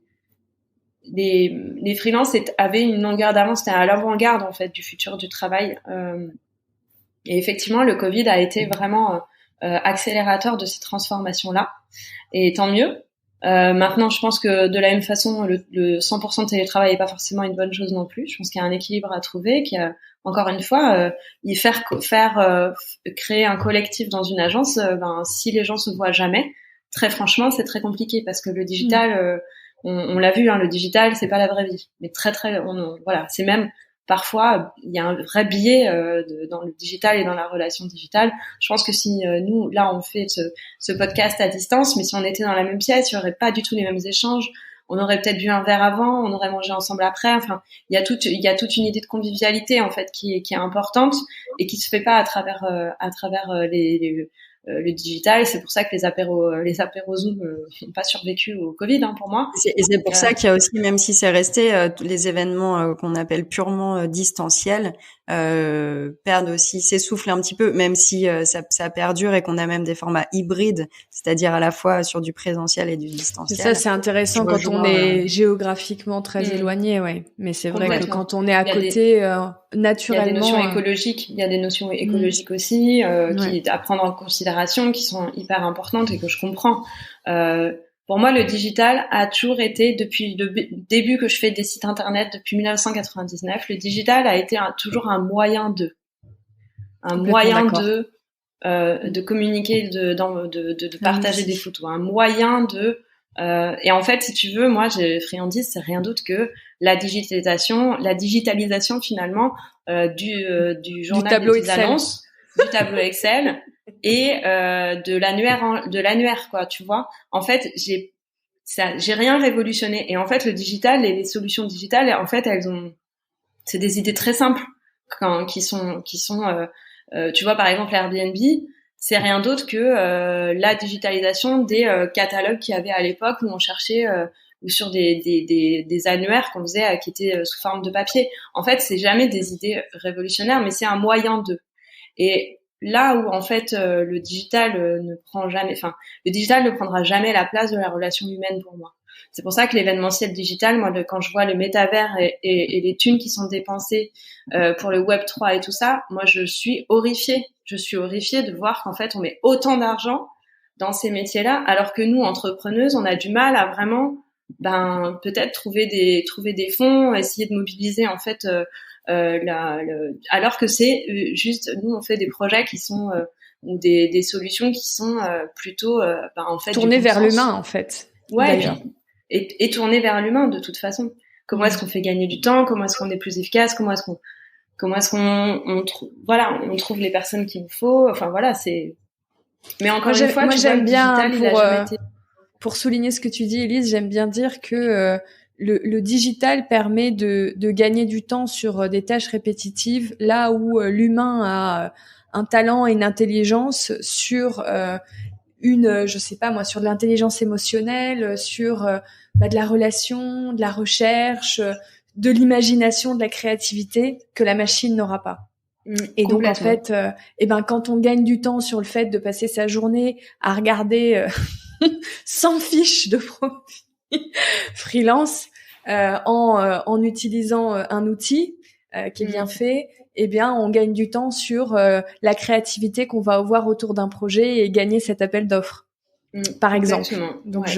freelances avaient une longueur d'avance, c'était à l'avant-garde en fait du futur du travail. Et effectivement, le Covid a été vraiment accélérateur de ces transformations-là. Et tant mieux. Maintenant, je pense que de la même façon, le 100% de télétravail n'est pas forcément une bonne chose non plus. Je pense qu'il y a un équilibre à trouver, encore une fois, créer un collectif dans une agence, si les gens se voient jamais, très franchement, c'est très compliqué parce que le digital, on l'a vu, hein, le digital, c'est pas la vraie vie. Mais c'est même parfois, il y a un vrai biais dans le digital et dans la relation digitale. Je pense que si nous, là, on fait ce podcast à distance, mais si on était dans la même pièce, il y aurait pas du tout les mêmes échanges. On aurait peut-être bu un verre avant, on aurait mangé ensemble après. Enfin, il y a toute une idée de convivialité en fait qui est importante et qui se fait pas à travers le digital. C'est pour ça que les apéros Zoom n'ont pas survécu au Covid, hein, pour moi. Et c'est pour ça qu'il y a aussi, même si c'est resté les événements qu'on appelle purement distanciels, perdent aussi, s'essoufflent un petit peu, même si ça perdure et qu'on a même des formats hybrides, c'est-à-dire à la fois sur du présentiel et du distanciel. Ça, c'est intéressant quand on est géographiquement très éloigné, ouais. Mais c'est vrai que quand on est à côté, naturellement... Il y a des notions écologiques, aussi, qui à prendre en considération, qui sont hyper importantes et que je comprends. Pour moi, le digital a toujours été, depuis le début que je fais des sites internet, depuis 1999, le digital a été toujours un moyen de communiquer, de partager des photos, un moyen de et en fait, si tu veux, moi, Friandise, c'est rien d'autre que la digitalisation finalement du journal tableau des Excel. annonces, du tableau Excel et de l'annuaire, quoi, tu vois. En fait, j'ai rien révolutionné. Et en fait, le digital et les solutions digitales, en fait, c'est des idées très simples qui sont tu vois, par exemple, Airbnb, c'est rien d'autre que la digitalisation des catalogues qu'il y avait à l'époque où on cherchait ou sur des annuaires qu'on faisait qui étaient sous forme de papier. En fait, c'est jamais des idées révolutionnaires, mais c'est un moyen de. Et là où en fait le digital ne prendra jamais la place de la relation humaine pour moi. C'est pour ça que l'événementiel digital, moi, quand je vois le métavers et les thunes qui sont dépensées pour le Web 3 et tout ça, moi, je suis horrifiée. Je suis horrifiée de voir qu'en fait, on met autant d'argent dans ces métiers-là, alors que nous, entrepreneuses, on a du mal à vraiment, peut-être trouver des fonds, essayer de mobiliser en fait, alors que c'est juste, nous, on fait des projets qui sont ou des solutions qui sont plutôt, en fait, tournées vers l'humain, en fait. Ouais, et tourner vers l'humain de toute façon. Comment est-ce qu'on fait gagner du temps? Comment est-ce qu'on est plus efficace? Comment est-ce qu'on trouve les personnes qu'il nous faut? Enfin voilà, c'est. Mais encore une fois, j'aime bien pour souligner ce que tu dis, Élise, j'aime bien dire que le digital permet de gagner du temps sur des tâches répétitives, là où l'humain a un talent et une intelligence sur je sais pas moi, sur de l'intelligence émotionnelle, sur de la relation, de la recherche, de l'imagination, de la créativité que la machine n'aura pas. Et donc en fait, quand on gagne du temps sur le fait de passer sa journée à regarder 100 fiches de profil freelance en utilisant un outil qui est bien fait, on gagne du temps sur la créativité qu'on va avoir autour d'un projet et gagner cet appel d'offres, par exemple. Exactement. Donc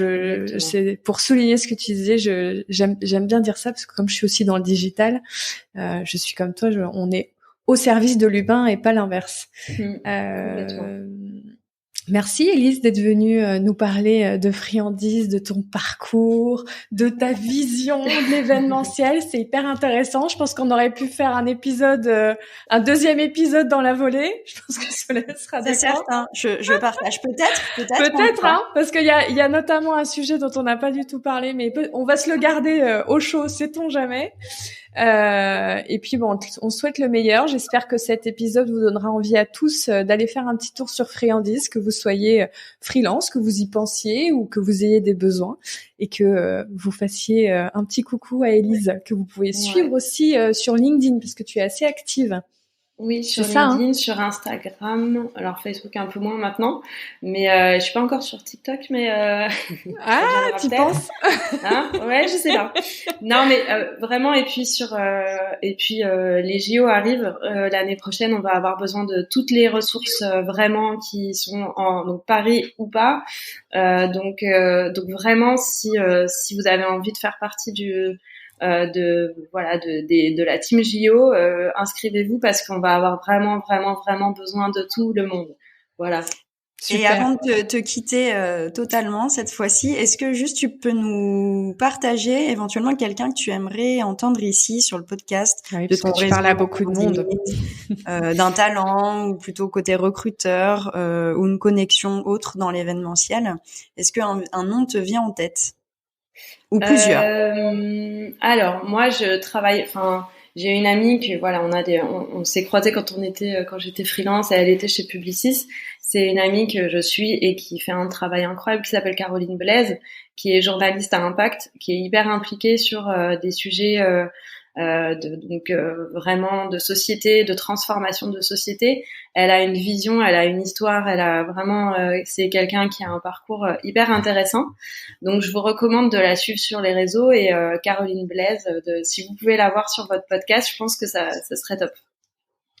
c'est pour souligner ce que tu disais, j'aime bien dire ça parce que comme je suis aussi dans le digital, je suis comme toi, on est au service de l'humain et pas l'inverse. Merci Élise d'être venue nous parler de Friandise, de ton parcours, de ta vision de l'événementiel. C'est hyper intéressant. Je pense qu'on aurait pu faire un deuxième épisode dans la volée. Je pense que Solène sera d'accord. C'est certain. Je partage peut-être, hein, parce qu'il y a notamment un sujet dont on n'a pas du tout parlé, mais on va se le garder au chaud, sait-on jamais. Et puis on souhaite le meilleur. J'espère que cet épisode vous donnera envie à tous d'aller faire un petit tour sur Friandise, que vous soyez freelance, que vous y pensiez ou que vous ayez des besoins, et que vous fassiez un petit coucou à Élise, que vous pouvez suivre aussi sur LinkedIn parce que tu es assez active. Oui, sur LinkedIn, sur Instagram, alors Facebook un peu moins maintenant, mais je suis pas encore sur TikTok, mais tu penses? Hein, ouais, je sais pas. Non, mais vraiment, et puis les JO arrivent l'année prochaine, on va avoir besoin de toutes les ressources vraiment qui sont donc Paris ou pas. Donc vraiment, si vous avez envie de faire partie de la team JO, inscrivez-vous parce qu'on va avoir vraiment besoin de tout le monde. Voilà. Super. Et avant de te quitter totalement cette fois-ci, est-ce que juste tu peux nous partager éventuellement quelqu'un que tu aimerais entendre ici sur le podcast, de ton réseau, parles à beaucoup de monde, d'un talent ou plutôt côté recruteur ou une connexion autre dans l'événementiel. Est-ce qu'un nom te vient en tête? Ou plusieurs. Alors moi j'ai une amie que on s'est croisés quand j'étais freelance et elle était chez Publicis. C'est une amie que je suis et qui fait un travail incroyable, qui s'appelle Caroline Blaise, qui est journaliste à impact, qui est hyper impliquée sur des sujets donc vraiment de société, de transformation de société. Elle a une vision, elle a une histoire, elle a vraiment, c'est quelqu'un qui a un parcours hyper intéressant. Donc je vous recommande de la suivre sur les réseaux et Caroline Blaise, si vous pouvez la voir sur votre podcast, je pense que ça serait top.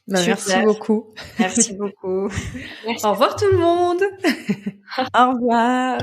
Merci beaucoup. Merci beaucoup. Merci. Au revoir tout le monde. Au revoir.